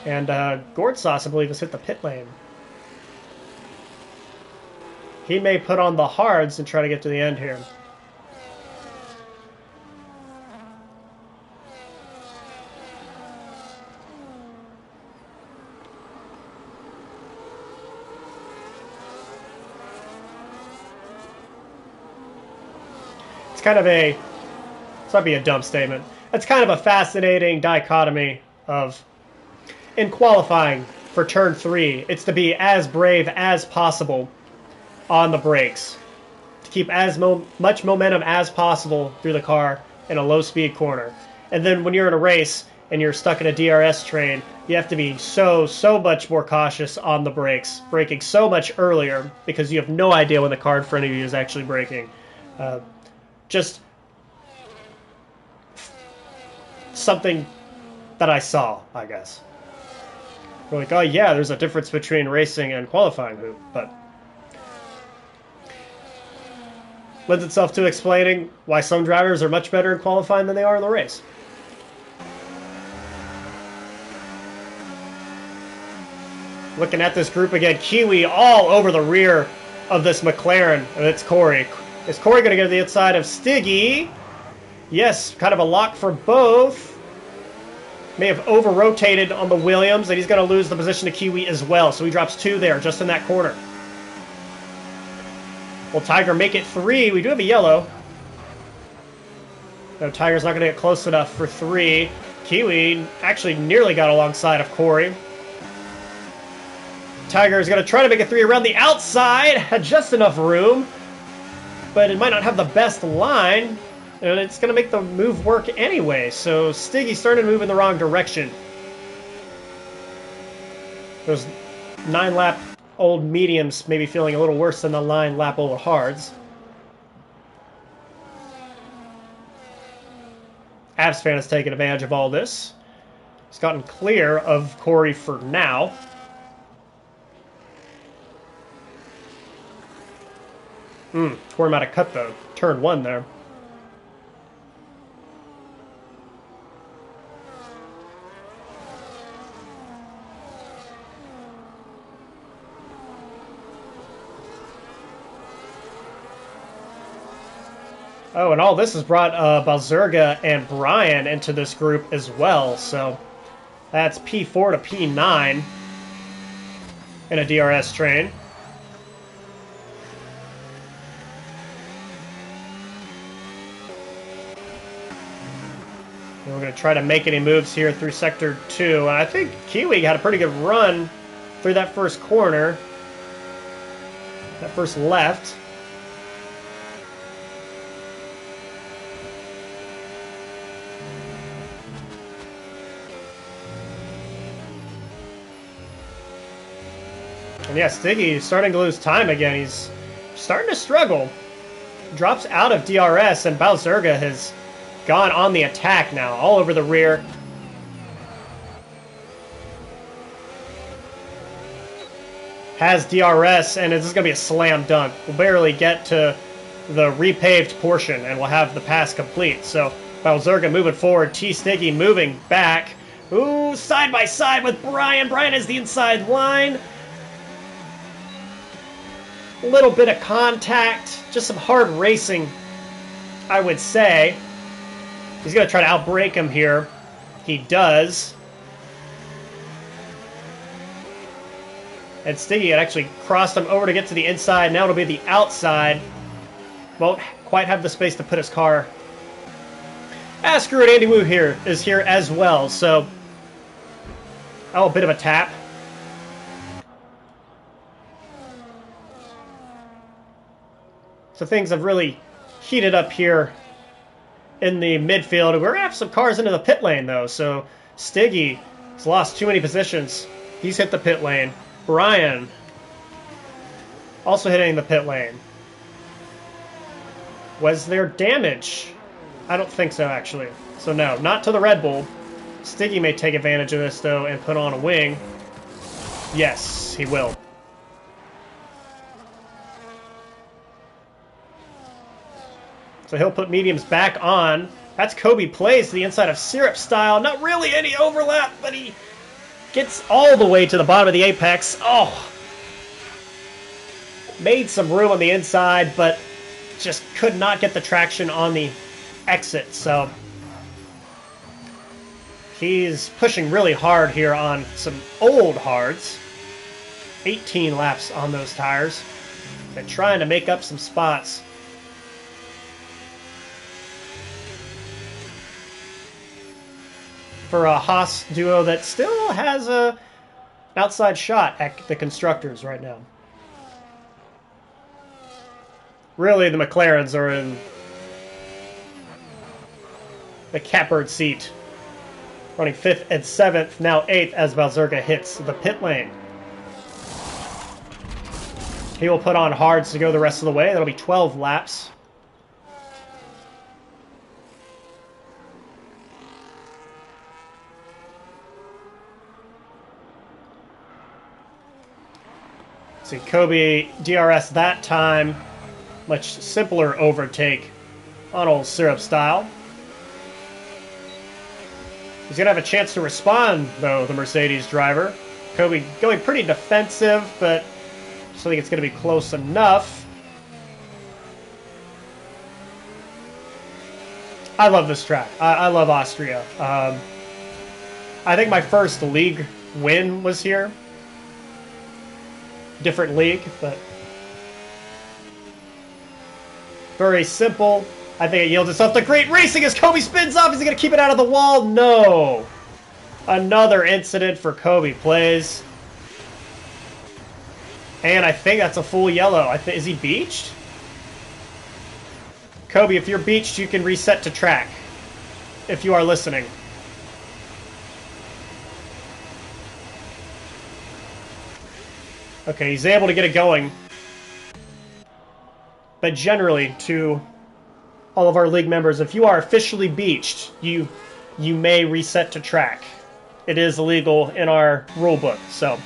And Gordsauce, I believe, has hit the pit lane. He may put on the hards and try to get to the end here. kind of a, this might be a dumb statement. It's kind of a fascinating dichotomy of, in qualifying for turn 3, it's to be as brave as possible on the brakes, to keep as much momentum as possible through the car in a low-speed corner. And then when you're in a race and you're stuck in a DRS train, you have to be so much more cautious on the brakes, braking so much earlier because you have no idea when the car in front of you is actually braking. Just something that I saw, I guess. We're like, oh yeah, there's a difference between racing and qualifying, but lends itself to explaining why some drivers are much better in qualifying than they are in the race. Looking at this group again, Kiwi all over the rear of this McLaren, and it's Corey. Is Corey going to go to the inside of Stiggy? Yes, kind of a lock for both. May have over-rotated on the Williams, and he's going to lose the position to Kiwi as well, so he drops 2 there, just in that corner. Will Tiger make it 3? We do have a yellow. No, Tiger's not going to get close enough for 3. Kiwi actually nearly got alongside of Corey. Tiger is going to try to make a 3 around the outside. Had just enough room, but it might not have the best line, and it's going to make the move work anyway. So Stiggy started to move in the wrong direction. Those 9-lap old mediums maybe feeling a little worse than the 9-lap old hards. Avs fan has taken advantage of all this. He's gotten clear of Corey for now. Corey might have cut the turn 1 there. Oh, and all this has brought Balzerga and Brian into this group as well. So that's P4 to P9 in a DRS train. And we're going to try to make any moves here through Sector 2. And I think Kiwi had a pretty good run through that first corner. That first left. And yeah, Stiggy is starting to lose time again. He's starting to struggle. Drops out of DRS, and Balzerga has gone on the attack now, all over the rear. Has DRS, and this is going to be a slam dunk. We'll barely get to the repaved portion, and we'll have the pass complete. So Balzerga moving forward, T-Stiggy moving back. Ooh, side by side with Brian. Brian has the inside line. A little bit of contact, just some hard racing, I would say. He's going to try to outbrake him here. He does. And Stiggy had actually crossed him over to get to the inside. Now it'll be the outside. Won't quite have the space to put his car. Screw it, Andy Wu here is here as well. So, oh, a bit of a tap. So things have really heated up here in the midfield. We're going to have some cars into the pit lane, though. So Stiggy has lost too many positions. He's hit the pit lane. Brian also hitting the pit lane. Was there damage? I don't think so, actually. So no, not to the Red Bull. Stiggy may take advantage of this, though, and put on a wing. Yes, he will. So he'll put mediums back on. That's Kobe Plays to the inside of Syrup Style. Not really any overlap, but he gets all the way to the bottom of the apex. Oh! Made some room on the inside, but just could not get the traction on the exit. So he's pushing really hard here on some old hards. 18 laps on those tires. They're trying to make up some spots. for a Haas duo that still has a outside shot at the constructors right now. Really, the McLarens are in the catbird seat, running 5th and 7th, now 8th as Balzerga hits the pit lane. He will put on hards to go the rest of the way. That'll be 12 laps. See, Kobe DRS that time. Much simpler overtake on old Syrup style. He's going to have a chance to respond, though, the Mercedes driver. Kobe going pretty defensive, but I think it's going to be close enough. I love this track. I love Austria. I think my first league win was here. Different league, but very simple. I think it yields itself to great racing as Kobe spins off. Is he going to keep it out of the wall? No. Another incident for Kobe plays. And I think that's a full yellow. Is he beached? Kobe, if you're beached, you can reset to track. If you are listening. Okay, he's able to get it going. But generally, to all of our league members, if you are officially beached, you may reset to track. It is illegal in our rule book, so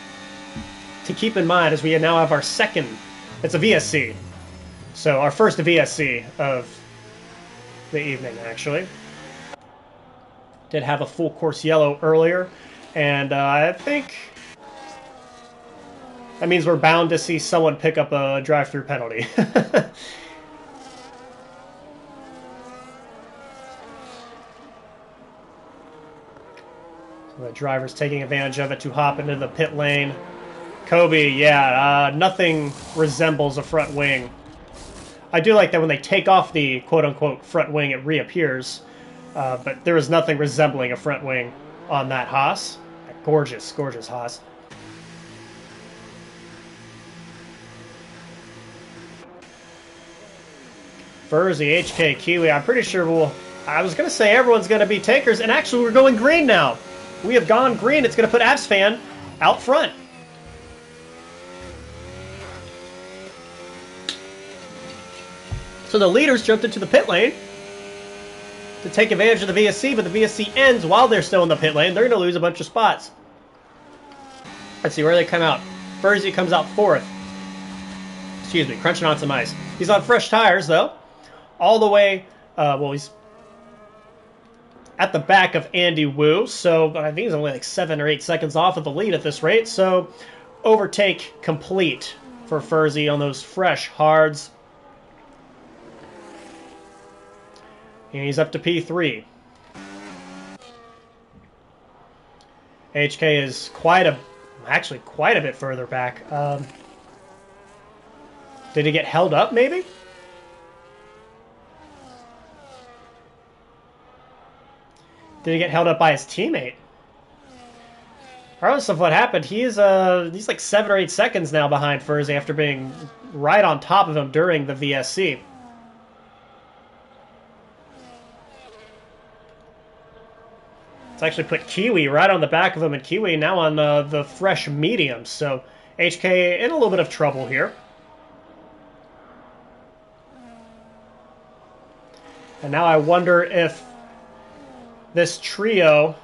to keep in mind as we now have our second, it's a VSC. So our first VSC of the evening, actually. Did have a full course yellow earlier, and I think that means we're bound to see someone pick up a drive-through penalty. So the driver's taking advantage of it to hop into the pit lane. Kobe, yeah, nothing resembles a front wing. I do like that when they take off the quote-unquote front wing, it reappears. But there is nothing resembling a front wing on that Haas. Gorgeous, gorgeous Haas. Furzy, HK, Kiwi, I'm pretty sure I was going to say everyone's going to be takers, and actually we're going green now. We have gone green. It's going to put Avsfan out front. So the leaders jumped into the pit lane to take advantage of the VSC, but the VSC ends while they're still in the pit lane. They're going to lose a bunch of spots. Let's see where they come out. Furzy comes out 4th. Excuse me, crunching on some ice. He's on fresh tires, though. All the way, he's at the back of Andy Wu, so I think he's only like 7 or 8 seconds off of the lead at this rate, so overtake complete for Furzy on those fresh hards. And he's up to P3. HK is quite a bit further back. Did he get held up, maybe? Did he get held up by his teammate? Regardless of what happened, he's like 7 or 8 seconds now behind Furzy after being right on top of him during the VSC. It's actually put Kiwi right on the back of him, and Kiwi now on the fresh mediums. So HK in a little bit of trouble here. And now I wonder if this trio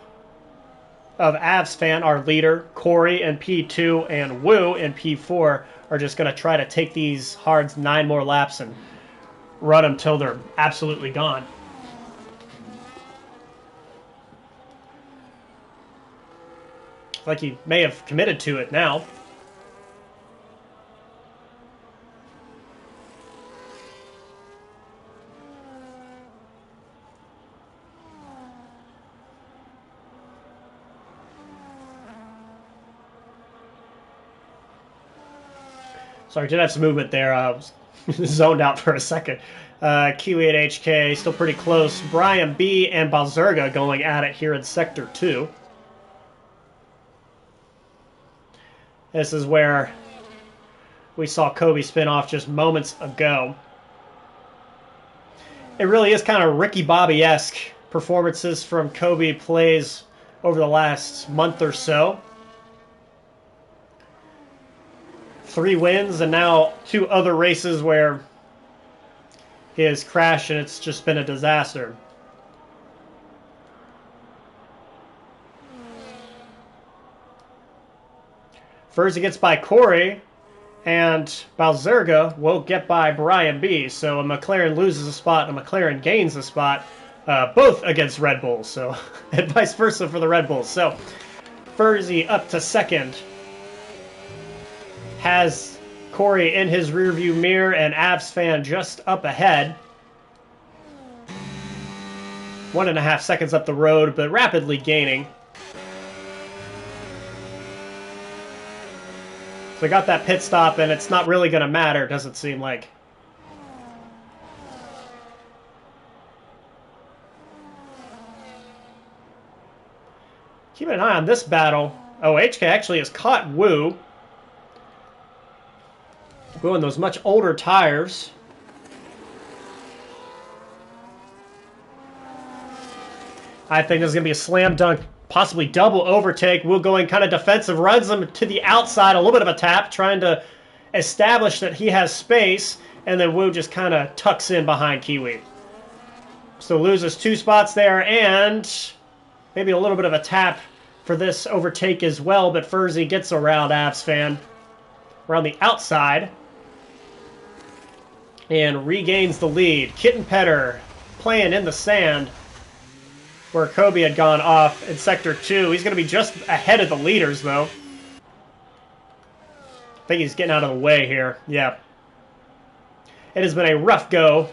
of Avsfan, our leader, Corey in P2, and Wu in P4, are just going to try to take these hards 9 more laps and run them till they're absolutely gone. Like he may have committed to it now. Sorry, did have some movement there. zoned out for a second. Kiwi and HK still pretty close. Brian B and Balzerga going at it here in Sector 2. This is where we saw Kobe spin off just moments ago. It really is kind of Ricky Bobby-esque performances from Kobe plays over the last month or so. 3 wins and now 2 other races where he has crashed and it's just been a disaster. First, he gets by Corey, and Balzerga will get by Brian B. So a McLaren loses a spot and a McLaren gains a spot, both against Red Bulls. So, and vice versa for the Red Bulls. So, Furzy up to second. Has Corey in his rearview mirror and Avs fan just up ahead. 1.5 seconds up the road, but rapidly gaining. So they got that pit stop, and it's not really going to matter, doesn't seem like. Keep an eye on this battle. Oh, HK actually has caught Wu. Wu in those much older tires. I think this is going to be a slam dunk, possibly double overtake. Wu going kind of defensive, runs him to the outside, a little bit of a tap, trying to establish that he has space, and then Wu just kind of tucks in behind Kiwi. So loses 2 spots there, and maybe a little bit of a tap for this overtake as well, but Furzy gets around Avs fan, around the outside, and regains the lead. Kitten Petter playing in the sand, where Kobe had gone off in Sector 2. He's going to be just ahead of the leaders, though. I think he's getting out of the way here. Yeah. It has been a rough go.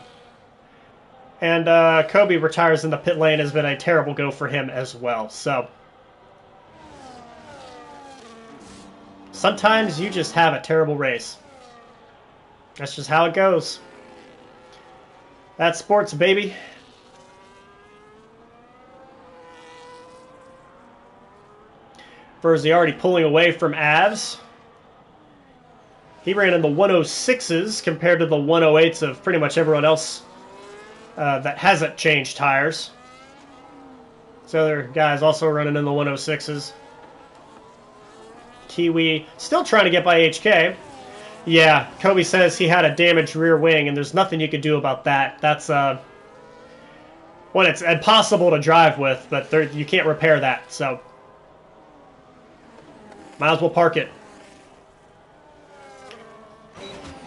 And Kobe retires in the pit lane. Has been a terrible go for him as well. So, sometimes you just have a terrible race. That's just how it goes. That's sports, baby. Furzy already pulling away from Avs. He ran in the 106s compared to the 108s of pretty much everyone else that hasn't changed tires. So other guys also running in the 106s. Kiwi still trying to get by HK. Yeah, Kobe says he had a damaged rear wing, and there's nothing you could do about that. That's it's impossible to drive with, but you can't repair that, so might as well park it.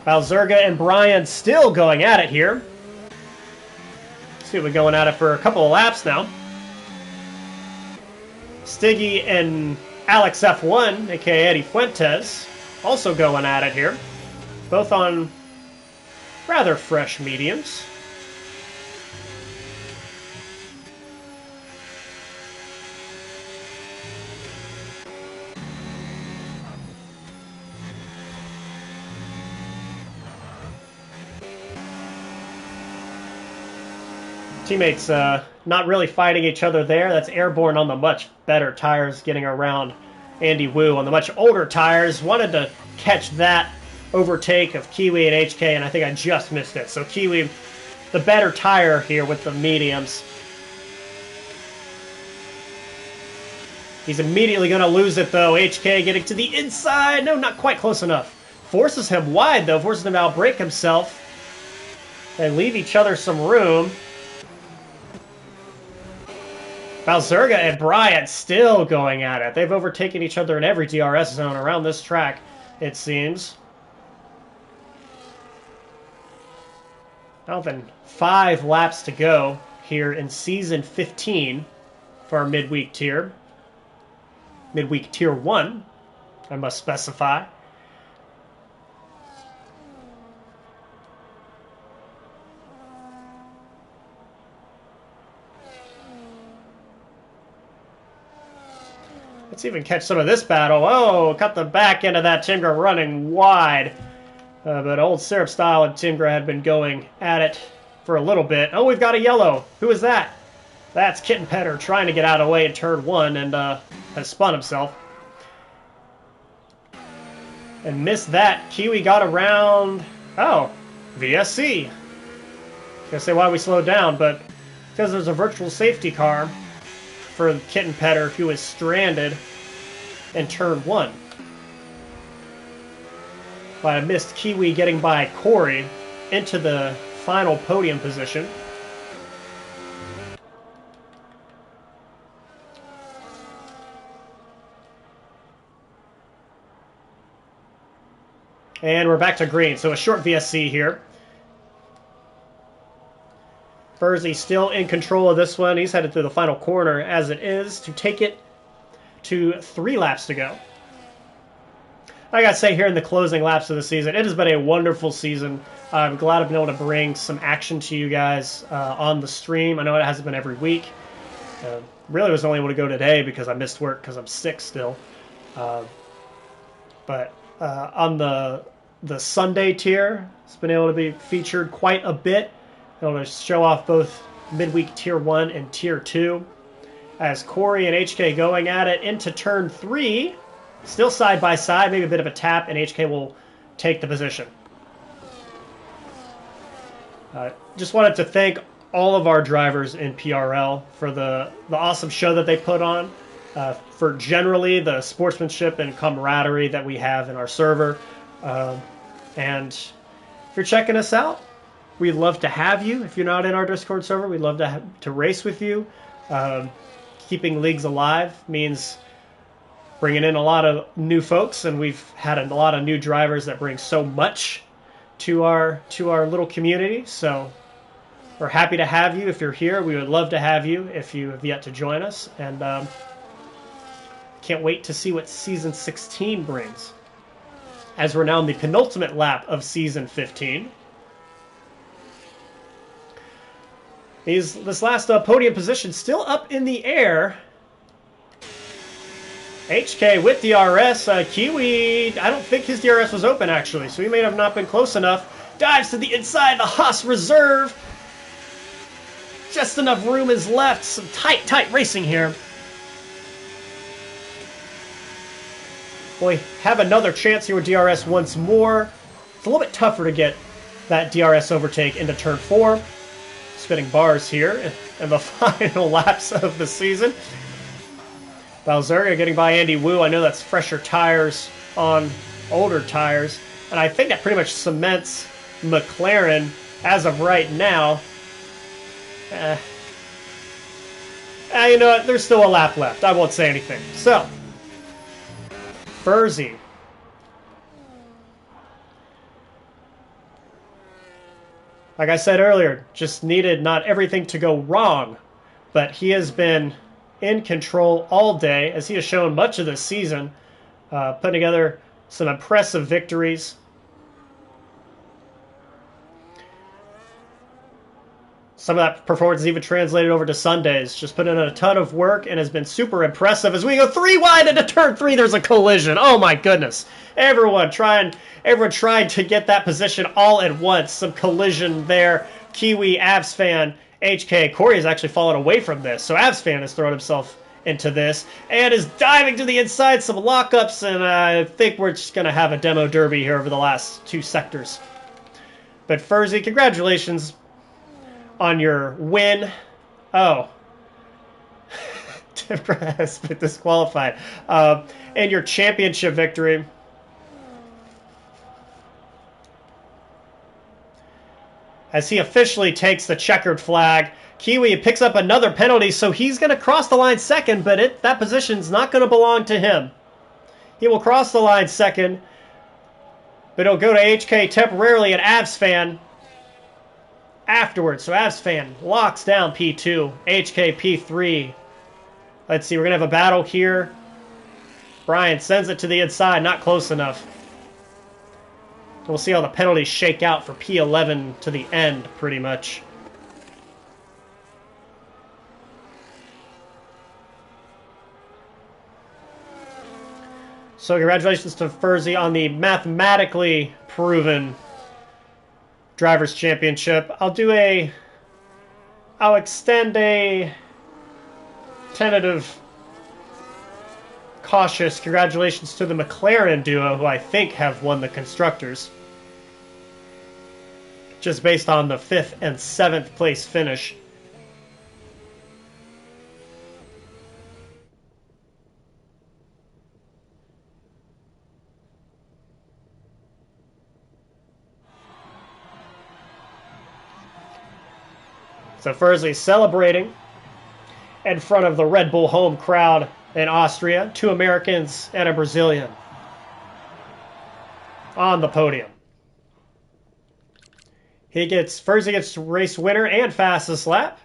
Balzerga and Brian still going at it here. See, we're going at it for a couple of laps now. Stiggy and Alex F1, aka Eddie Fuentes, also going at it here. Both on rather fresh mediums. Teammates not really fighting each other there. That's Airborne on the much better tires getting around Andy Wu on the much older tires. Wanted to catch that overtake of Kiwi and HK, and I think I just missed it. So Kiwi, the better tire here with the mediums. He's immediately going to lose it, though. HK getting to the inside. No, not quite close enough. Forces him wide, though. Forces him to outbrake himself. And leave each other some room. Balzerga and Bryant still going at it. They've overtaken each other in every DRS zone around this track, it seems. Now then, 5 laps to go here in Season 15 for our midweek tier. Midweek Tier 1, I must specify. Let's even catch some of this battle. Oh, cut the back end of that timber running wide. But Old Syrup Style and Timgra had been going at it for a little bit. Oh, we've got a yellow. Who is that? That's Kitten Petter trying to get out of the way in turn 1 and has spun himself. And missed that. Kiwi got around... Oh, VSC. Gonna say why we slowed down, but because there's a virtual safety car for Kitten Petter who is stranded in turn 1. But I missed Kiwi getting by Corey into the final podium position. And we're back to green, so a short VSC here. Furzy still in control of this one. He's headed through the final corner as it is to take it to 3 laps to go. I gotta say, here in the closing laps of the season, it has been a wonderful season. I'm glad I've been able to bring some action to you guys on the stream. I know it hasn't been every week. Really was only able to go today because I missed work because I'm sick still. But on the Sunday tier, it's been able to be featured quite a bit. Able to show off both Midweek Tier 1 and Tier 2. As Corey and HK going at it into turn 3. Still side by side, maybe a bit of a tap, and HK will take the position. Just wanted to thank all of our drivers in PRL for the awesome show that they put on, for generally the sportsmanship and camaraderie that we have in our server. And if you're checking us out, we'd love to have you. If you're not in our Discord server, we'd love to race with you. Keeping leagues alive means bringing in a lot of new folks, and we've had a lot of new drivers that bring so much to our little community. So we're happy to have you if you're here. We would love to have you if you have yet to join us, and can't wait to see what Season 16 brings, as we're now in the penultimate lap of Season 15. This last podium position still up in the air. HK with DRS. Kiwi, I don't think his DRS was open, actually, so he may have not been close enough. Dives to the inside, the Haas reserve. Just enough room is left. Some tight racing here. Boy, have another chance here with DRS once more. It's a little bit tougher to get that DRS overtake into turn 4. Spinning bars here in the final laps of the season. Balzerga getting by Andy Wu. I know that's fresher tires on older tires. And I think that pretty much cements McLaren as of right now. You know what? There's still a lap left. I won't say anything. So, Furzy. Like I said earlier, just needed not everything to go wrong, but he has been in control all day, as he has shown much of this season, putting together some impressive victories. Some of that performance is even translated over to Sundays. Just put in a ton of work and has been super impressive. As we go 3 wide into turn 3, there's a collision. Oh my goodness. Everyone trying to get that position all at once. Some collision there. Kiwi, Avs fan, HK. Corey has actually fallen away from this. So Avs fan has thrown himself into this and is diving to the inside. Some lockups, and I think we're just going to have a demo derby here over the last 2 sectors. But Furzy, congratulations on your win. Oh. Timber has been disqualified. And your championship victory. As he officially takes the checkered flag. Kiwi picks up another penalty, so he's going to cross the line second, but that position's not going to belong to him. He will cross the line second, but it'll go to HK temporarily, an Avs fan afterwards. So Avs fan locks down P2, HK P3. Let's see, we're going to have a battle here. Brian sends it to the inside, not close enough. We'll see how the penalties shake out for P11 to the end, pretty much. So congratulations to Furzy on the mathematically proven Drivers' Championship. I'll extend a tentative, cautious congratulations to the McLaren duo, who I think have won the Constructors, just based on the 5th and 7th place finish. So Furzy celebrating in front of the Red Bull home crowd in Austria. 2 Americans and a Brazilian on the podium. Furzy gets race winner and fastest lap.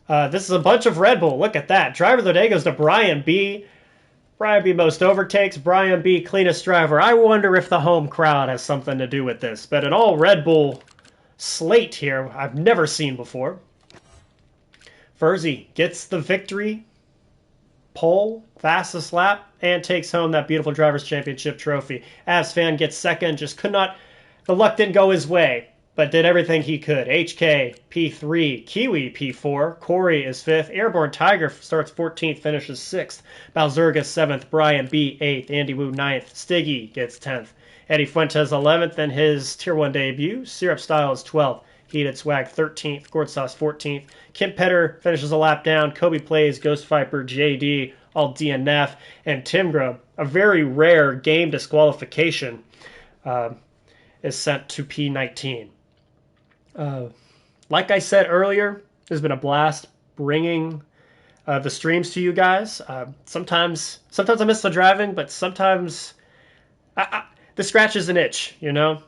This is a bunch of Red Bull. Look at that. Driver of the day goes to Brian B. Brian B most overtakes. Brian B cleanest driver. I wonder if the home crowd has something to do with this. But an all Red Bull slate here I've never seen before. Furzy gets the victory, pole, fastest lap, and takes home that beautiful Drivers' Championship trophy. Asfan gets second, the luck didn't go his way, but did everything he could. HK, P3, Kiwi, P4, Corey is 5th, Airborne Tiger starts 14th, finishes 6th, Balzurga 7th, Brian B 8th, Andy Wu 9th, Stiggy gets 10th, Eddie Fuentes 11th in his Tier 1 debut, Syrup Style is 12th, Heated Swag 13th, Gord Sauce 14th, Kim Petter finishes a lap down, Kobe Plays, Ghost Viper, JD, all DNF, and Timgra, a very rare game disqualification, is sent to P19. Like I said earlier, it's been a blast bringing the streams to you guys. Sometimes I miss the driving, but sometimes the scratch is an itch, you know?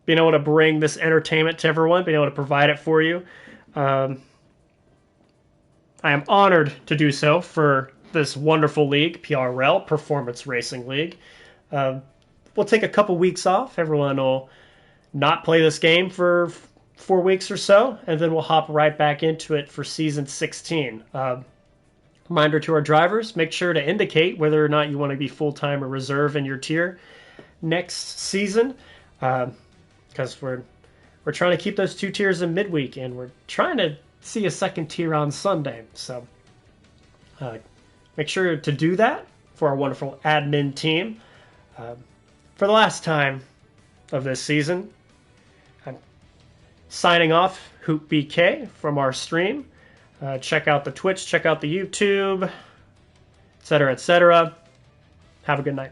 Being able to bring this entertainment to everyone, being able to provide it for you. I am honored to do so for this wonderful league, PRL, Performance Racing League. We'll take a couple weeks off. Everyone will not play this game for 4 weeks or so, and then we'll hop right back into it for Season 16. Reminder to our drivers, make sure to indicate whether or not you want to be full-time or reserve in your tier next season, because we're trying to keep those 2 tiers in midweek, and we're trying to see a second tier on Sunday. So make sure to do that for our wonderful admin team. For the last time of this season, I'm signing off, Hoop BK, from our stream. Check out the Twitch, check out the YouTube, etc., etc. Have a good night.